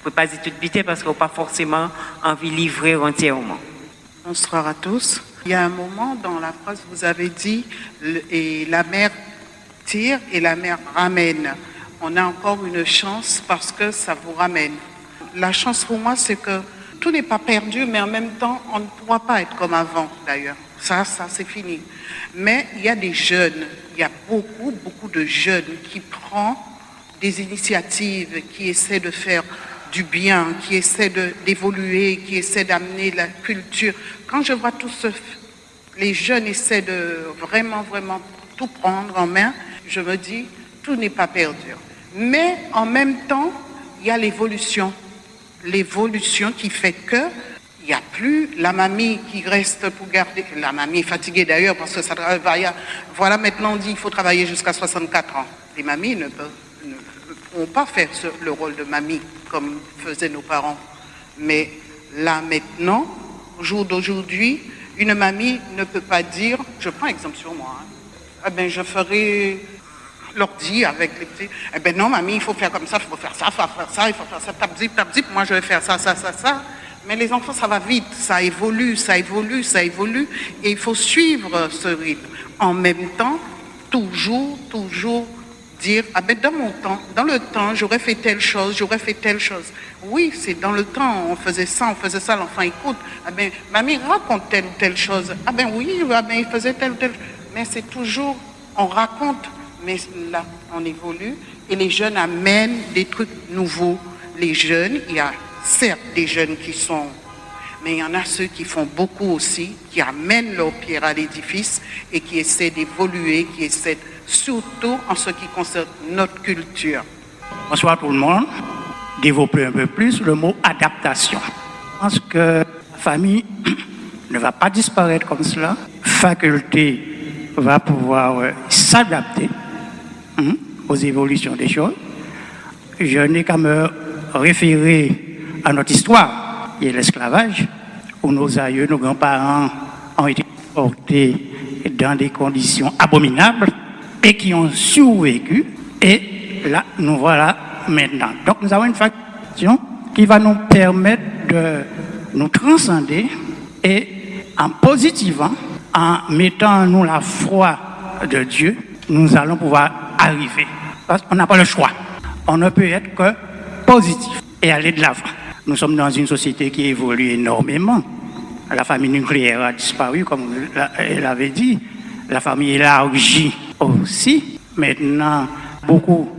Vous ne pouvez pas dire tout vite parce qu'on n'a pas forcément envie de livrer entièrement. Bonsoir à tous. Il y a un moment dans la phrase, vous avez dit et la mère tire et la mère ramène. On a encore une chance parce que ça vous ramène. La chance pour moi, c'est que tout n'est pas perdu, mais en même temps, on ne pourra pas être comme avant, d'ailleurs. Ça, c'est fini. Mais il y a des jeunes, il y a beaucoup de jeunes qui prennent des initiatives, qui essaient de faire du bien, qui essaient d'évoluer, qui essaient d'amener la culture. Quand je vois tous les jeunes essaient de vraiment tout prendre en main, je me dis, tout n'est pas perdu. Mais en même temps, il y a l'évolution. L'évolution qui fait que il n'y a plus la mamie qui reste pour garder. La mamie est fatiguée d'ailleurs parce que ça travaille. Voilà, maintenant on dit qu'il faut travailler jusqu'à 64 ans. Les mamies ne pourront pas faire le rôle de mamie comme faisaient nos parents. Mais là maintenant, au jour d'aujourd'hui, une mamie ne peut pas dire, je prends exemple sur moi, hein, ben je ferai l'ordi avec les petits. Eh ben non, mamie, il faut faire comme ça, il faut faire ça, il faut faire ça, tap zip, moi je vais faire ça. Mais les enfants, ça va vite, ça évolue, et il faut suivre ce rythme. En même temps, toujours dire, ah ben dans le temps, j'aurais fait telle chose. Oui, c'est dans le temps, on faisait ça, l'enfant écoute. Ah ben, mamie, raconte telle ou telle chose. Ah ben oui, ah ben, il faisait telle ou telle. Mais c'est toujours, on raconte, mais là, on évolue, et les jeunes amènent des trucs nouveaux. Les jeunes, il y a certes des jeunes qui sont, mais il y en a ceux qui font beaucoup aussi, qui amènent leur pierre à l'édifice et qui essaient d'évoluer, qui essaient surtout en ce qui concerne notre culture. Bonsoir tout le monde. Développer un peu plus le mot adaptation. Je pense que la famille ne va pas disparaître comme cela. Faculté va pouvoir s'adapter aux évolutions des choses. Je n'ai qu'à me référer à notre histoire, qui est l'esclavage, où nos aïeux, nos grands-parents ont été portés dans des conditions abominables et qui ont survécu. Et là, nous voilà maintenant. Donc, nous avons une faculté qui va nous permettre de nous transcender et en positivant, en mettant en nous la foi de Dieu, nous allons pouvoir arriver. Parce qu'on n'a pas le choix. On ne peut être que positif. et aller de l'avant. Nous sommes dans une société qui évolue énormément. La famille nucléaire a disparu, comme elle avait dit. La famille élargie aussi. Maintenant, beaucoup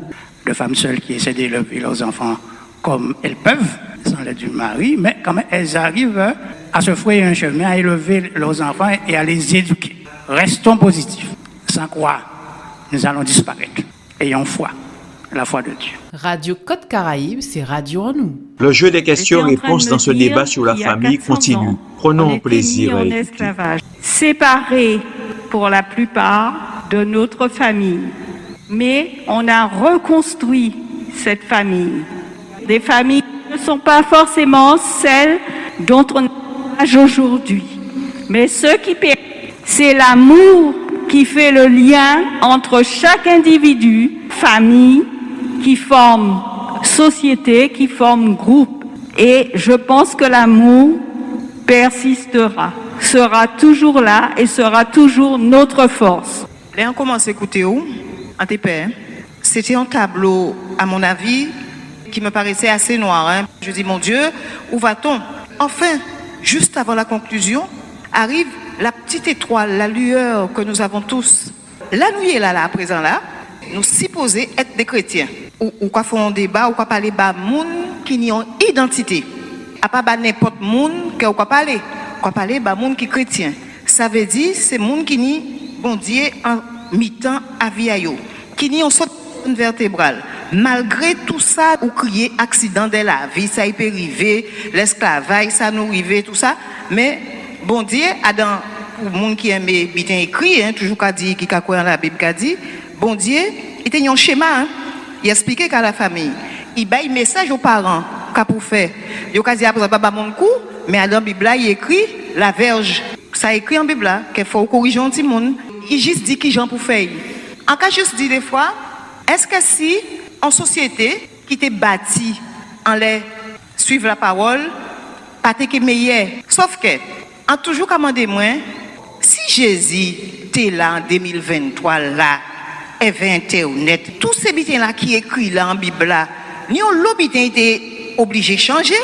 de femmes seules qui essaient d'élever leurs enfants comme elles peuvent, sans l'aide du mari, mais quand même, elles arrivent à se frayer un chemin, à élever leurs enfants et à les éduquer. Restons positifs, sans croire, nous allons disparaître. Ayons foi, la foi de Dieu. Radio Côte Caraïbe, c'est Radio en nous. Le jeu des questions-réponses dans ce débat sur la famille continue. Prenons plaisir à écouter. Séparés pour la plupart de notre famille, mais on a reconstruit cette famille. Des familles ne sont pas forcément celles dont on partage aujourd'hui, mais ce qui perd, c'est l'amour qui fait le lien entre chaque individu, famille, qui forme société, qui forme groupe. Et je pense que l'amour persistera, sera toujours là et sera toujours notre force. Là, on commence à écouter où, en TPR. C'était un tableau, à mon avis, qui me paraissait assez noir. Hein. Je dis, mon Dieu, où va-t-on? Enfin, juste avant la conclusion, arrive la petite étoile, la lueur que nous avons tous. Là, nous y est là, à présent là, nous supposons être des chrétiens. Ou quoi font un débat, ou quoi parler bas moun qui n'y ont identité. À pas bas n'importe moun qui ou quoi parler bas moun qui chrétien. Ça veut dire c'est moun qui n'y bon Dieu en mi-temps à viayo, qui n'y ont saute vertébrale. Malgré tout ça, ou crier accident de la vie, ça y peut arriver, l'esclavage, ça nous arrive, tout ça, mais bon Dieu a dans pour moun qui aime bien écrit, hein, toujours qu'a dit, qui a quoi dans la Bible qu'a dit, bon Dieu, il était un schéma, hein. Il expliquait qu'à la famille, il baille message aux parents qu'a pour faire. Il a dit après pas mon coup, mais dans la Bible il écrit la verge. Ça écrit en Bible qu'il faut corriger un petit monde. Il juste dit qui j'en pour faire. En cas juste dit des fois, est-ce que si en société qui était bâtie en les suivre la parole, pas que meilleur. Sauf que en toujours commandé moi, si Jésus était là en 2023 là, et Internet, tous ces bitins là qui écrit là en Bible là, ni on l'obitin était obligé de changer,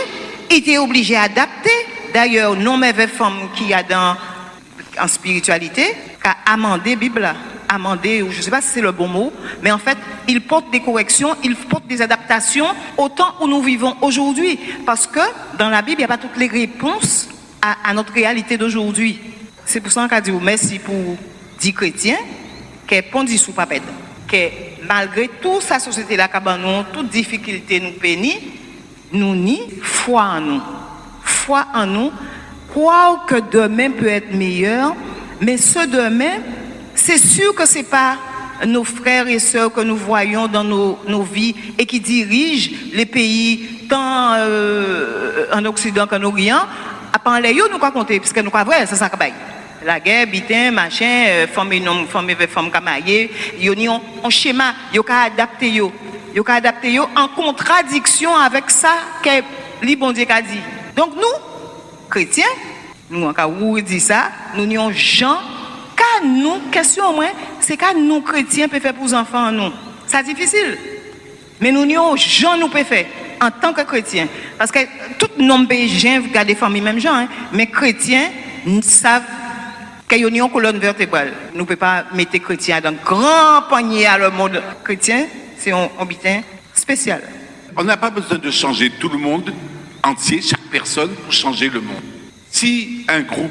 était obligé d'adapter. D'ailleurs, non mais femme qui a dans en spiritualité, qu'a amendé Bible là, amendé, je sais pas si c'est le bon mot, mais en fait, il porte des corrections, il porte des adaptations au temps où nous vivons aujourd'hui, parce que dans la Bible, il n'y a pas toutes les réponses à notre réalité d'aujourd'hui. C'est pour ça qu'on a dit merci pour 10 chrétiens qui pondit sous papette, que malgré toute sa société là, toute difficulté nous pénit, nous ni foi en nous, croire que demain peut être meilleur, mais ce demain, c'est sûr que c'est pas nos frères et sœurs que nous voyons dans nos vies et qui dirigent les pays tant en Occident qu'en Orient. À part les nous quoi compter, parce que nous pas vrai, c'est ça qui la guerre, bitin, machin, femme camaillée, yo ni on schéma, yo ka adapter yo ka adapter en contradiction avec ça que li bon Dieu a dit. Donc nous chrétiens, nous en cas où dit ça, nous n'y gens qu'à nous question moins, c'est qu'à nous chrétiens peut faire pour les enfants nous. C'est difficile. Mais nous n'y gens nous peut faire en tant que chrétiens parce que tout nombre de gens regardent des familles même gens, hein, mais chrétiens savent qu'il y a une colonne vertébrale. Nous ne pouvons pas mettre chrétiens dans un grand panier à le monde chrétien, c'est un bitin spécial. On n'a pas besoin de changer tout le monde entier, chaque personne, pour changer le monde. Si un groupe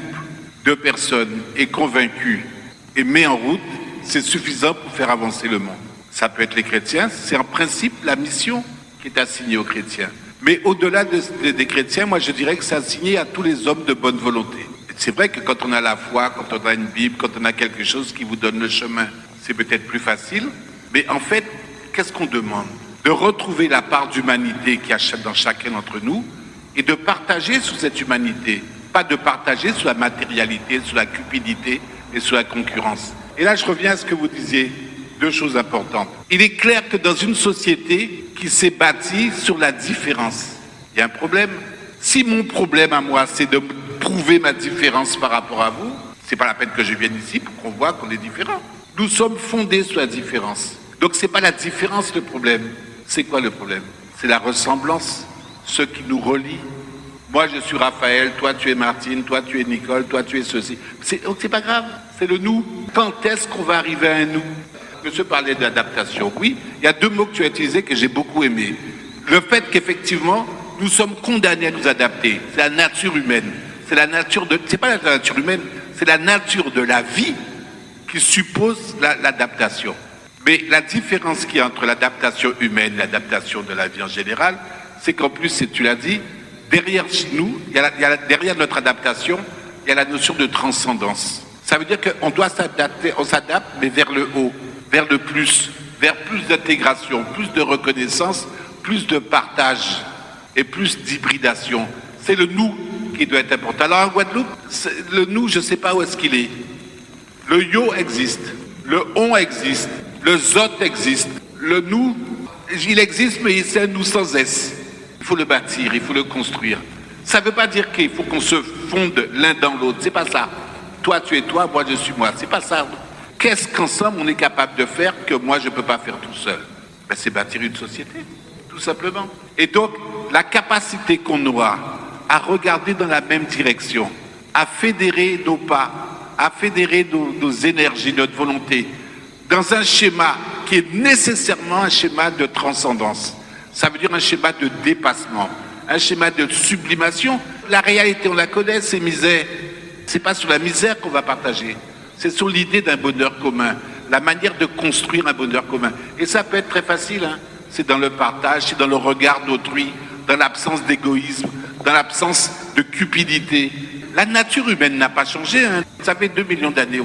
de personnes est convaincu et met en route, c'est suffisant pour faire avancer le monde. Ça peut être les chrétiens, c'est en principe la mission qui est assignée aux chrétiens. Mais au-delà des chrétiens, moi je dirais que c'est assigné à tous les hommes de bonne volonté. C'est vrai que quand on a la foi, quand on a une Bible, quand on a quelque chose qui vous donne le chemin, c'est peut-être plus facile. Mais en fait, qu'est-ce qu'on demande? De retrouver la part d'humanité qu'il y a dans chacun d'entre nous et de partager sur cette humanité. Pas de partager sur la matérialité, sur la cupidité et sur la concurrence. Et là, je reviens à ce que vous disiez. Deux choses importantes. Il est clair que dans une société qui s'est bâtie sur la différence, il y a un problème. Si mon problème à moi, c'est de prouver ma différence par rapport à vous, c'est pas la peine que je vienne ici pour qu'on voit qu'on est différents. Nous sommes fondés sur la différence. Donc c'est pas la différence le problème. C'est quoi le problème? C'est la ressemblance. ce qui nous relie. Moi, je suis Raphaël, toi, tu es Martine, toi, tu es Nicole, toi, tu es ceci. C'est pas grave, c'est le nous. Quand est-ce qu'on va arriver à un nous? Monsieur parlait d'adaptation. Oui, il y a deux mots que tu as utilisés que j'ai beaucoup aimés. Le fait qu'effectivement, nous sommes condamnés à nous adapter. C'est la nature humaine. C'est la nature de... C'est pas la nature humaine, c'est la nature de la vie qui suppose l'adaptation. Mais la différence qu'il y a entre l'adaptation humaine et l'adaptation de la vie en général, c'est qu'en plus, tu l'as dit, derrière nous, derrière notre adaptation, il y a la notion de transcendance. Ça veut dire qu'on doit s'adapter, on s'adapte, mais vers le haut, vers le plus, vers plus d'intégration, plus de reconnaissance, plus de partage et plus d'hybridation. C'est le nous qui doit être important. Alors en Guadeloupe, le nous, je ne sais pas où est-ce qu'il est. Le yo existe, le on existe, le zot existe, le nous, il existe, mais c'est un nous sans S. Il faut le bâtir, il faut le construire. Ça ne veut pas dire qu'il faut qu'on se fonde l'un dans l'autre, c'est pas ça. Toi, tu es toi, moi, je suis moi, c'est pas ça. Qu'est-ce qu'ensemble on est capable de faire que moi, je ne peux pas faire tout seul? Ben, c'est bâtir une société, tout simplement. Et donc, la capacité qu'on aura à regarder dans la même direction, à fédérer nos pas, à fédérer nos énergies, notre volonté, dans un schéma qui est nécessairement un schéma de transcendance. Ça veut dire un schéma de dépassement, un schéma de sublimation. La réalité, on la connaît, ces misères. C'est pas sur la misère qu'on va partager, c'est sur l'idée d'un bonheur commun, la manière de construire un bonheur commun. Et ça peut être très facile, hein. C'est dans le partage, c'est dans le regard d'autrui, dans l'absence d'égoïsme, dans l'absence de cupidité. La nature humaine n'a pas changé, hein. Ça fait 2 millions d'années,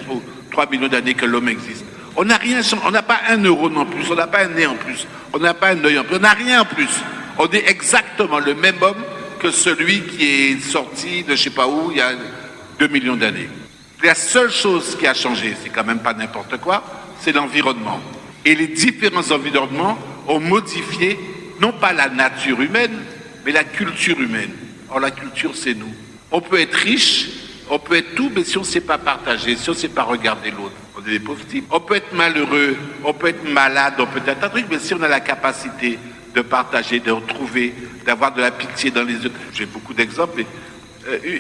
3 millions d'années que l'homme existe. On n'a rien changé, on n'a pas un neurone en plus, on n'a pas un nez en plus, on n'a pas un œil en plus, on n'a rien en plus. On est exactement le même homme que celui qui est sorti de je sais pas où il y a 2 millions d'années. La seule chose qui a changé, c'est quand même pas n'importe quoi, c'est l'environnement. Et les différents environnements ont modifié, non pas la nature humaine, mais la culture humaine. Or, la culture, c'est nous. On peut être riche, on peut être tout, mais si on ne sait pas partager, si on ne sait pas regarder l'autre, on est des pauvres types. On peut être malheureux, on peut être malade, on peut être un truc, mais si on a la capacité de partager, de retrouver, d'avoir de la pitié dans les autres. J'ai beaucoup d'exemples, mais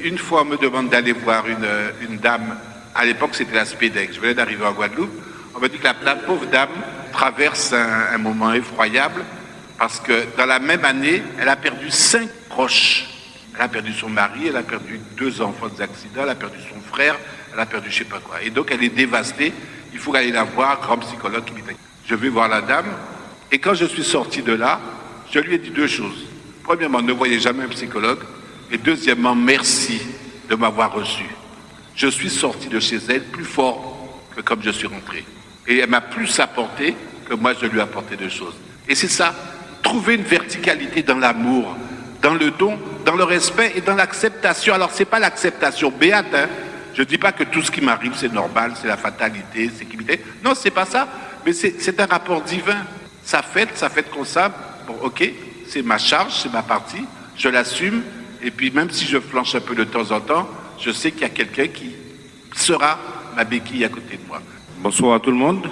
une fois, on me demande d'aller voir une dame. À l'époque, c'était la SPEDEC. Je venais d'arriver en Guadeloupe. On m'a dit que la pauvre dame traverse un moment effroyable parce que dans la même année, elle a perdu 5 proches. Elle a perdu son mari, elle a perdu 2 enfants d'accident, elle a perdu son frère, elle a perdu je sais pas quoi. Et donc, elle est dévastée. Il faut aller la voir, grand psychologue qui dit. Je vais voir la dame. Et quand je suis sorti de là, je lui ai dit 2 choses. Premièrement, ne voyez jamais un psychologue. Et deuxièmement, merci de m'avoir reçu. Je suis sorti de chez elle plus fort que comme je suis rentré. Et elle m'a plus apporté que moi je lui ai apporté de choses. Et c'est ça, trouver une verticalité dans l'amour, dans le don, dans le respect et dans l'acceptation. Alors c'est pas l'acceptation béate, hein. Je dis pas que tout ce qui m'arrive c'est normal, c'est la fatalité, c'est qui... Non, c'est pas ça, mais c'est un rapport divin. Ça fait comme ça, bon ok, c'est ma charge, c'est ma partie, je l'assume. Et puis même si je flanche un peu de temps en temps, je sais qu'il y a quelqu'un qui sera ma béquille à côté de moi. Bonsoir à tout le monde.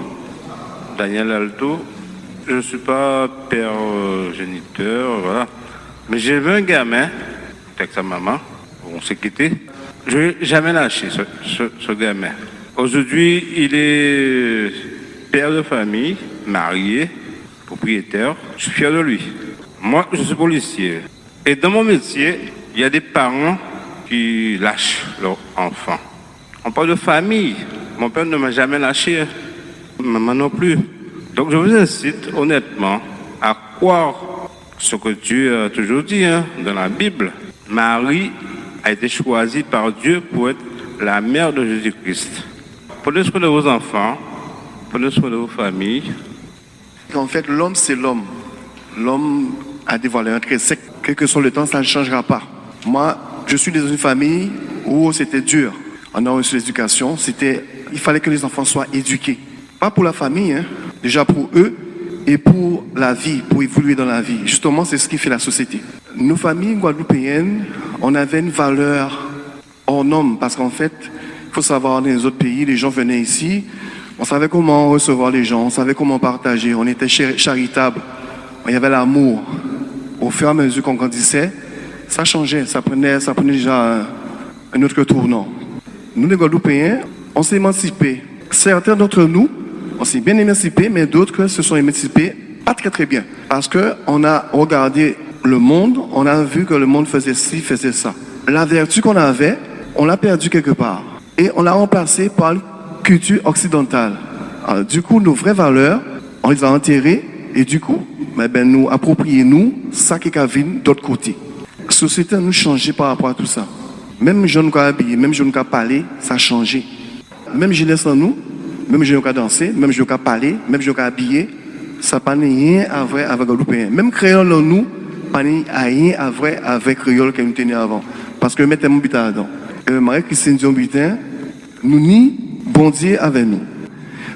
Daniel Alto. Je ne suis pas père géniteur, voilà. Mais j'ai vu un gamin avec sa maman. On s'est quittés. Je n'ai jamais lâché ce gamin. Aujourd'hui, il est père de famille, marié, propriétaire. Je suis fier de lui. Moi, je suis policier. Et dans mon métier, il y a des parents qui lâchent leurs enfants. On parle de famille. Mon père ne m'a jamais lâché. Maman non plus. Donc je vous incite honnêtement à croire ce que Dieu a toujours dit dans la Bible. Marie a été choisie par Dieu pour être la mère de Jésus-Christ. Prenez soin de vos enfants. Prenez soin de vos familles. En fait, l'homme, c'est l'homme. L'homme a des valeurs intrinsèques. Quel que soit le temps, ça ne changera pas. Moi, je suis dans une famille où c'était dur. On a reçu l'éducation. Il fallait que les enfants soient éduqués. Pas pour la famille, déjà pour eux et pour la vie, pour évoluer dans la vie. Justement, c'est ce qui fait la société. Nos familles guadeloupéennes, on avait une valeur en homme. Parce qu'en fait, il faut savoir, dans les autres pays, les gens venaient ici. On savait comment recevoir les gens. On savait comment partager. On était charitable. Il y avait l'amour. au fur et à mesure qu'on grandissait, ça changeait, ça prenait déjà un autre tournant. Nous, les Guadeloupéens, on s'est émancipés. Certains d'entre nous, on s'est bien émancipés, mais d'autres se sont émancipés pas très très bien. Parce qu'on a regardé le monde, on a vu que le monde faisait ci, faisait ça. La vertu qu'on avait, on l'a perdue quelque part. Et on l'a remplacée par une culture occidentale. Alors, du coup, nos vraies valeurs, on les a enterrées, et du coup, nous approprions ça qui est d'autre côté. La société a nous changé par rapport à tout ça. Même les jeunes qui habillés, même les jeunes qui parlé, ça a changé. Même jeunesse en nous, même les jeunes qui dansé, même les jeunes qui parlé, même les jeunes qui habillé, ça n'a pas rien à voir avec Guadeloupéen. Même créole en nous, pas rien à voir avec créole que nous tenions avant. Parce que mettez mon butin dedans. Marie-Christine Dion Butin, nous ni bon Dieu avec nous.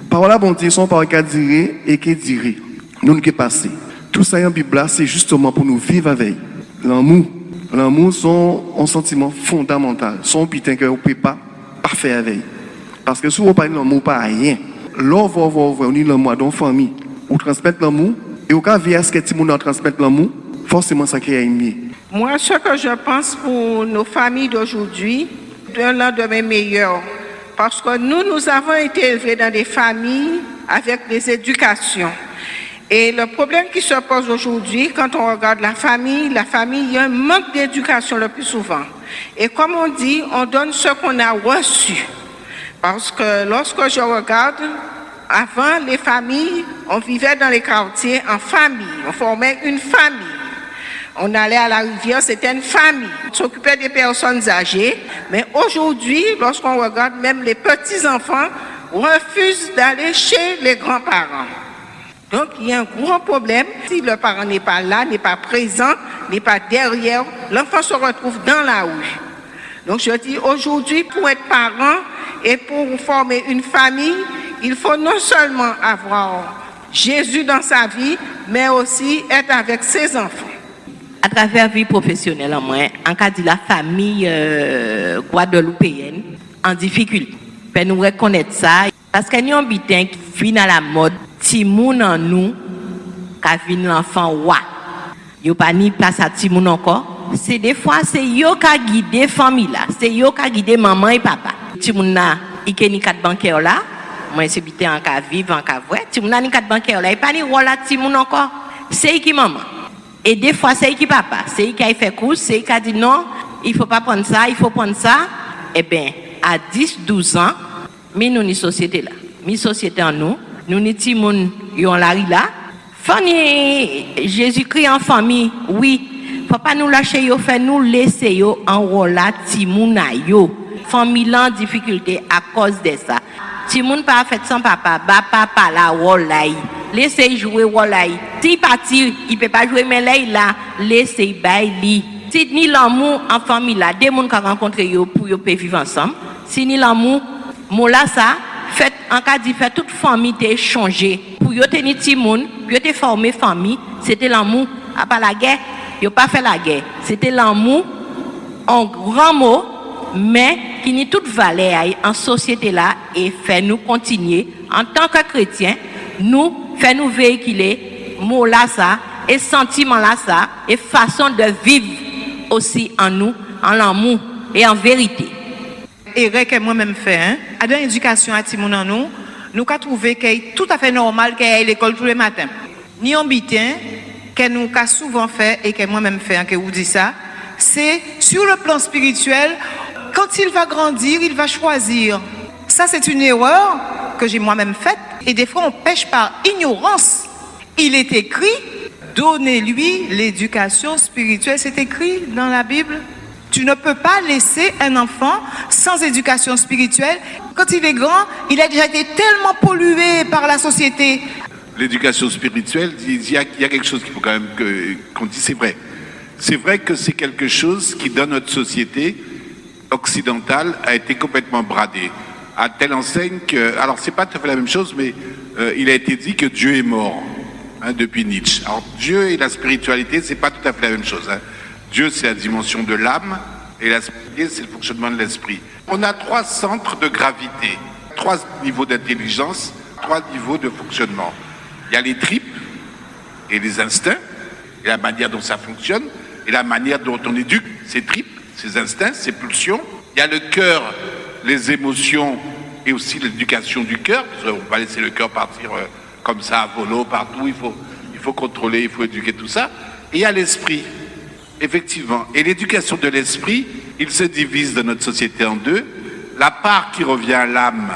Par là, bon Dieu, sont par qu'à dire et qui dirait. Nous qui passé. Tout ça en Bible, c'est justement pour nous vivre avec. L'amour. L'amour, sont un sentiment fondamental. Son butin que vous ne pouvez pas parfait avec. Parce que si vous parlez de l'amour, pas rien. L'on on dit l'amour dans la famille. Ou transmettre l'amour. Et au cas où est-ce que tout le monde transmettre l'amour, forcément ça crée un mieux. Moi, ce que je pense pour nos familles d'aujourd'hui, d'un lendemain meilleur. Parce que nous avons été élevés dans des familles avec des éducations. Et le problème qui se pose aujourd'hui, quand on regarde la famille, il y a un manque d'éducation le plus souvent. Et comme on dit, on donne ce qu'on a reçu. Parce que lorsque je regarde, avant, les familles, on vivait dans les quartiers en famille. On formait une famille. On allait à la rivière, c'était une famille. On s'occupait des personnes âgées. Mais aujourd'hui, lorsqu'on regarde, même les petits-enfants refusent d'aller chez les grands-parents. Donc, il y a un gros problème. Si le parent n'est pas là, n'est pas présent, n'est pas derrière, l'enfant se retrouve dans la rue. Donc, je dis, aujourd'hui, pour être parent et pour former une famille, il faut non seulement avoir Jésus dans sa vie, mais aussi être avec ses enfants. À travers la vie professionnelle, en cas de la famille guadeloupéenne en difficulté, ben nous reconnaître ça parce qu'il y a un bitin qui vient à la mode, Timoun en nous, qui vient l'enfant wa. Yo pas ni place à Timoun encore. C'est des fois c'est yo qui guide famille là, c'est yo qui guide maman et papa. Timoun na ikeni quatre bancaires là, moi c'est bitin en cas vivre en cas vrai. Timoun na ni quatre bancaires là, il pas ni rôle à Timoun encore. C'est qui maman. Et des fois, c'est qui papa, c'est qui a fait course, c'est qui a dit non, il ne faut pas prendre ça, il faut prendre ça. Eh bien, à 10, 12 ans, mais nous, ni société là, ni société en nous, ni timoun, yon la ri là. Fanny, Jésus-Christ en famille, oui, faut pas nous lâcher, yo, fait nous laisser yo en rôle là, timoun na yo. Famille en difficulté à cause de ça. Timoun pas fait sans papa, papa la rôle là. Laissez jouer Wallai. Si parti, il peut pas jouer mais là, laissez bailler. Si ni l'amour en famille là, des gens qui rencontrent yo pour yo peut vivre ensemble. Si ni l'amour, mon là ça, fait en cas dit fait toute famille t'est changé. Pour yo tenir ti moun, yo te former famille, c'était l'amour, à pas la guerre, yo pas fait la guerre. C'était l'amour en grand mot, mais qui ni toute valeur en société là et fait nous continuer en tant que chrétiens, nous fait nous véhiculer mot là ça et sentiment là ça et façon de vivre aussi en nous en l'amour et en vérité. Et que moi-même fait hein à dans l'éducation à Timoun en nous avons trouvé que c'est tout à fait normal qu'elle aille à l'école tous les matins. Ni en bitin que nous avons souvent fait et que moi-même fait hein, que vous dites ça, c'est sur le plan spirituel quand il va grandir, il va choisir. Ça c'est une erreur que j'ai moi-même faite. Et des fois, on pêche par ignorance. Il est écrit, donnez-lui l'éducation spirituelle. C'est écrit dans la Bible. Tu ne peux pas laisser un enfant sans éducation spirituelle. Quand il est grand, il a déjà été tellement pollué par la société. L'éducation spirituelle, il y a quelque chose qu'il faut quand même qu'on dise, c'est vrai. C'est vrai que c'est quelque chose qui, dans notre société occidentale, a été complètement bradé. À telle enseigne que, alors c'est pas tout à fait la même chose, mais il a été dit que Dieu est mort hein, depuis Nietzsche. Alors Dieu et la spiritualité, c'est pas tout à fait la même chose. Hein. Dieu, c'est la dimension de l'âme et la spiritualité, c'est le fonctionnement de l'esprit. On a 3 centres de gravité, 3 niveaux d'intelligence, 3 niveaux de fonctionnement. Il y a les tripes et les instincts, et la manière dont ça fonctionne, et la manière dont on éduque ses tripes, ses instincts, ses pulsions. Il y a le cœur, les émotions et aussi l'éducation du cœur, parce qu'on ne va pas laisser le cœur partir comme ça à volo partout, il faut contrôler, il faut éduquer tout ça. Et il y a l'esprit, effectivement. Et l'éducation de l'esprit, il se divise dans notre société en deux. La part qui revient à l'âme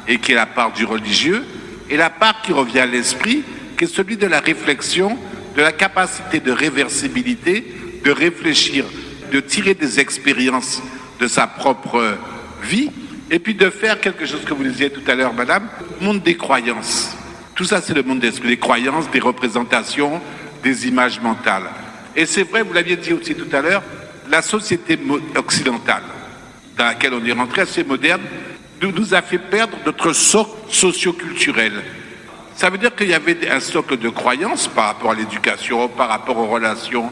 et qui est la part du religieux, et la part qui revient à l'esprit, qui est celui de la réflexion, de la capacité de réversibilité, de réfléchir, de tirer des expériences de sa propre vie, et puis de faire quelque chose que vous disiez tout à l'heure, madame, monde des croyances. Tout ça, c'est le monde d'esprit, des croyances, des représentations, des images mentales. Et c'est vrai, vous l'aviez dit aussi tout à l'heure, la société occidentale, dans laquelle on est rentré, assez moderne, nous a fait perdre notre socle socio-culturel. Ça veut dire qu'il y avait un socle de croyances par rapport à l'éducation, par rapport aux relations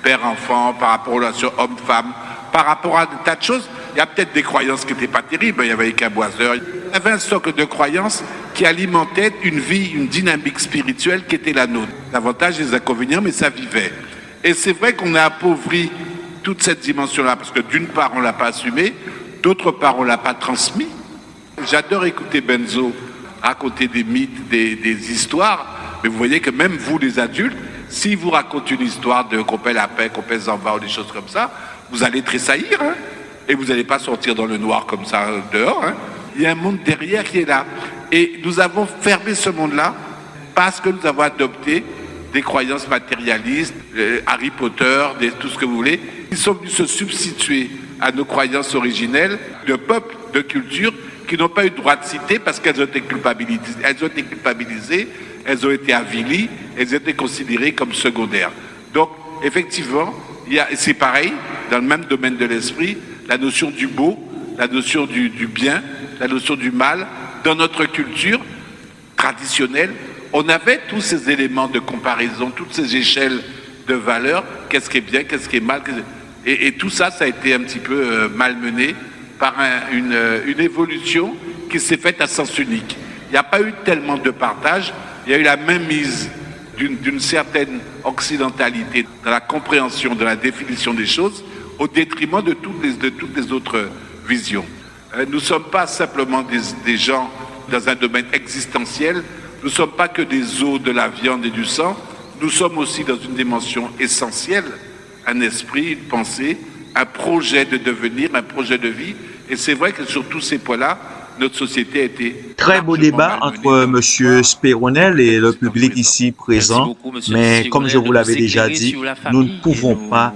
père-enfant, par rapport aux relations homme-femme, par rapport à des tas de choses. Il y a peut-être des croyances qui n'étaient pas terribles, il y avait les caboiseurs. Il y avait un socle de croyances qui alimentait une vie, une dynamique spirituelle qui était la nôtre. L'avantage et les inconvénients, mais ça vivait. Et c'est vrai qu'on a appauvri toute cette dimension-là, parce que d'une part, on ne l'a pas assumé, d'autre part, on ne l'a pas transmis. J'adore écouter Benzo raconter des mythes, des histoires, mais vous voyez que même vous, les adultes, si vous racontez une histoire de Compé Lapin, Compé Zamba ou des choses comme ça, vous allez tressaillir, hein, et vous n'allez pas sortir dans le noir comme ça dehors. Hein. Il y a un monde derrière qui est là. Et nous avons fermé ce monde-là parce que nous avons adopté des croyances matérialistes, Harry Potter, tout ce que vous voulez, qui sont venus se substituer à nos croyances originelles de peuples, de cultures, qui n'ont pas eu droit de citer parce qu'elles ont été culpabilisées, elles ont été avilies, elles ont été considérées comme secondaires. Donc, effectivement, c'est pareil, dans le même domaine de l'esprit, la notion du beau, la notion du bien, la notion du mal, dans notre culture traditionnelle, on avait tous ces éléments de comparaison, toutes ces échelles de valeurs, qu'est-ce qui est bien, qu'est-ce qui est mal, et tout ça, ça a été un petit peu malmené par une évolution qui s'est faite à sens unique. Il n'y a pas eu tellement de partage, il y a eu la mainmise d'une certaine occidentalité dans la compréhension, de la définition des choses, au détriment de toutes les autres visions. Nous ne sommes pas simplement des gens dans un domaine existentiel, nous ne sommes pas que des os, de la viande et du sang, nous sommes aussi dans une dimension essentielle, un esprit, une pensée, un projet de devenir, un projet de vie. Et c'est vrai que sur tous ces points-là, notre société a été... Très beau débat entre Monsieur Speyronel et le public ici présent, mais comme je vous l'avais déjà dit, nous ne pouvons pas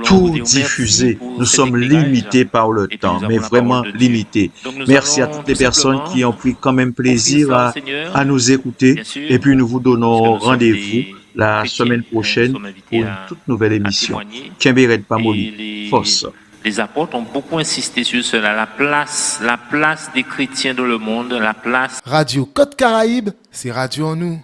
tout diffuser. Nous sommes limités par le temps, mais vraiment limités. Merci à toutes les personnes qui ont pris quand même plaisir à nous écouter, et puis nous vous donnons rendez-vous la semaine prochaine pour une toute nouvelle émission. Kimberet Pamoli, Fosse. Les apôtres ont beaucoup insisté sur cela, la place des chrétiens dans le monde, la place... Radio Côte Caraïbe, c'est Radio en nous.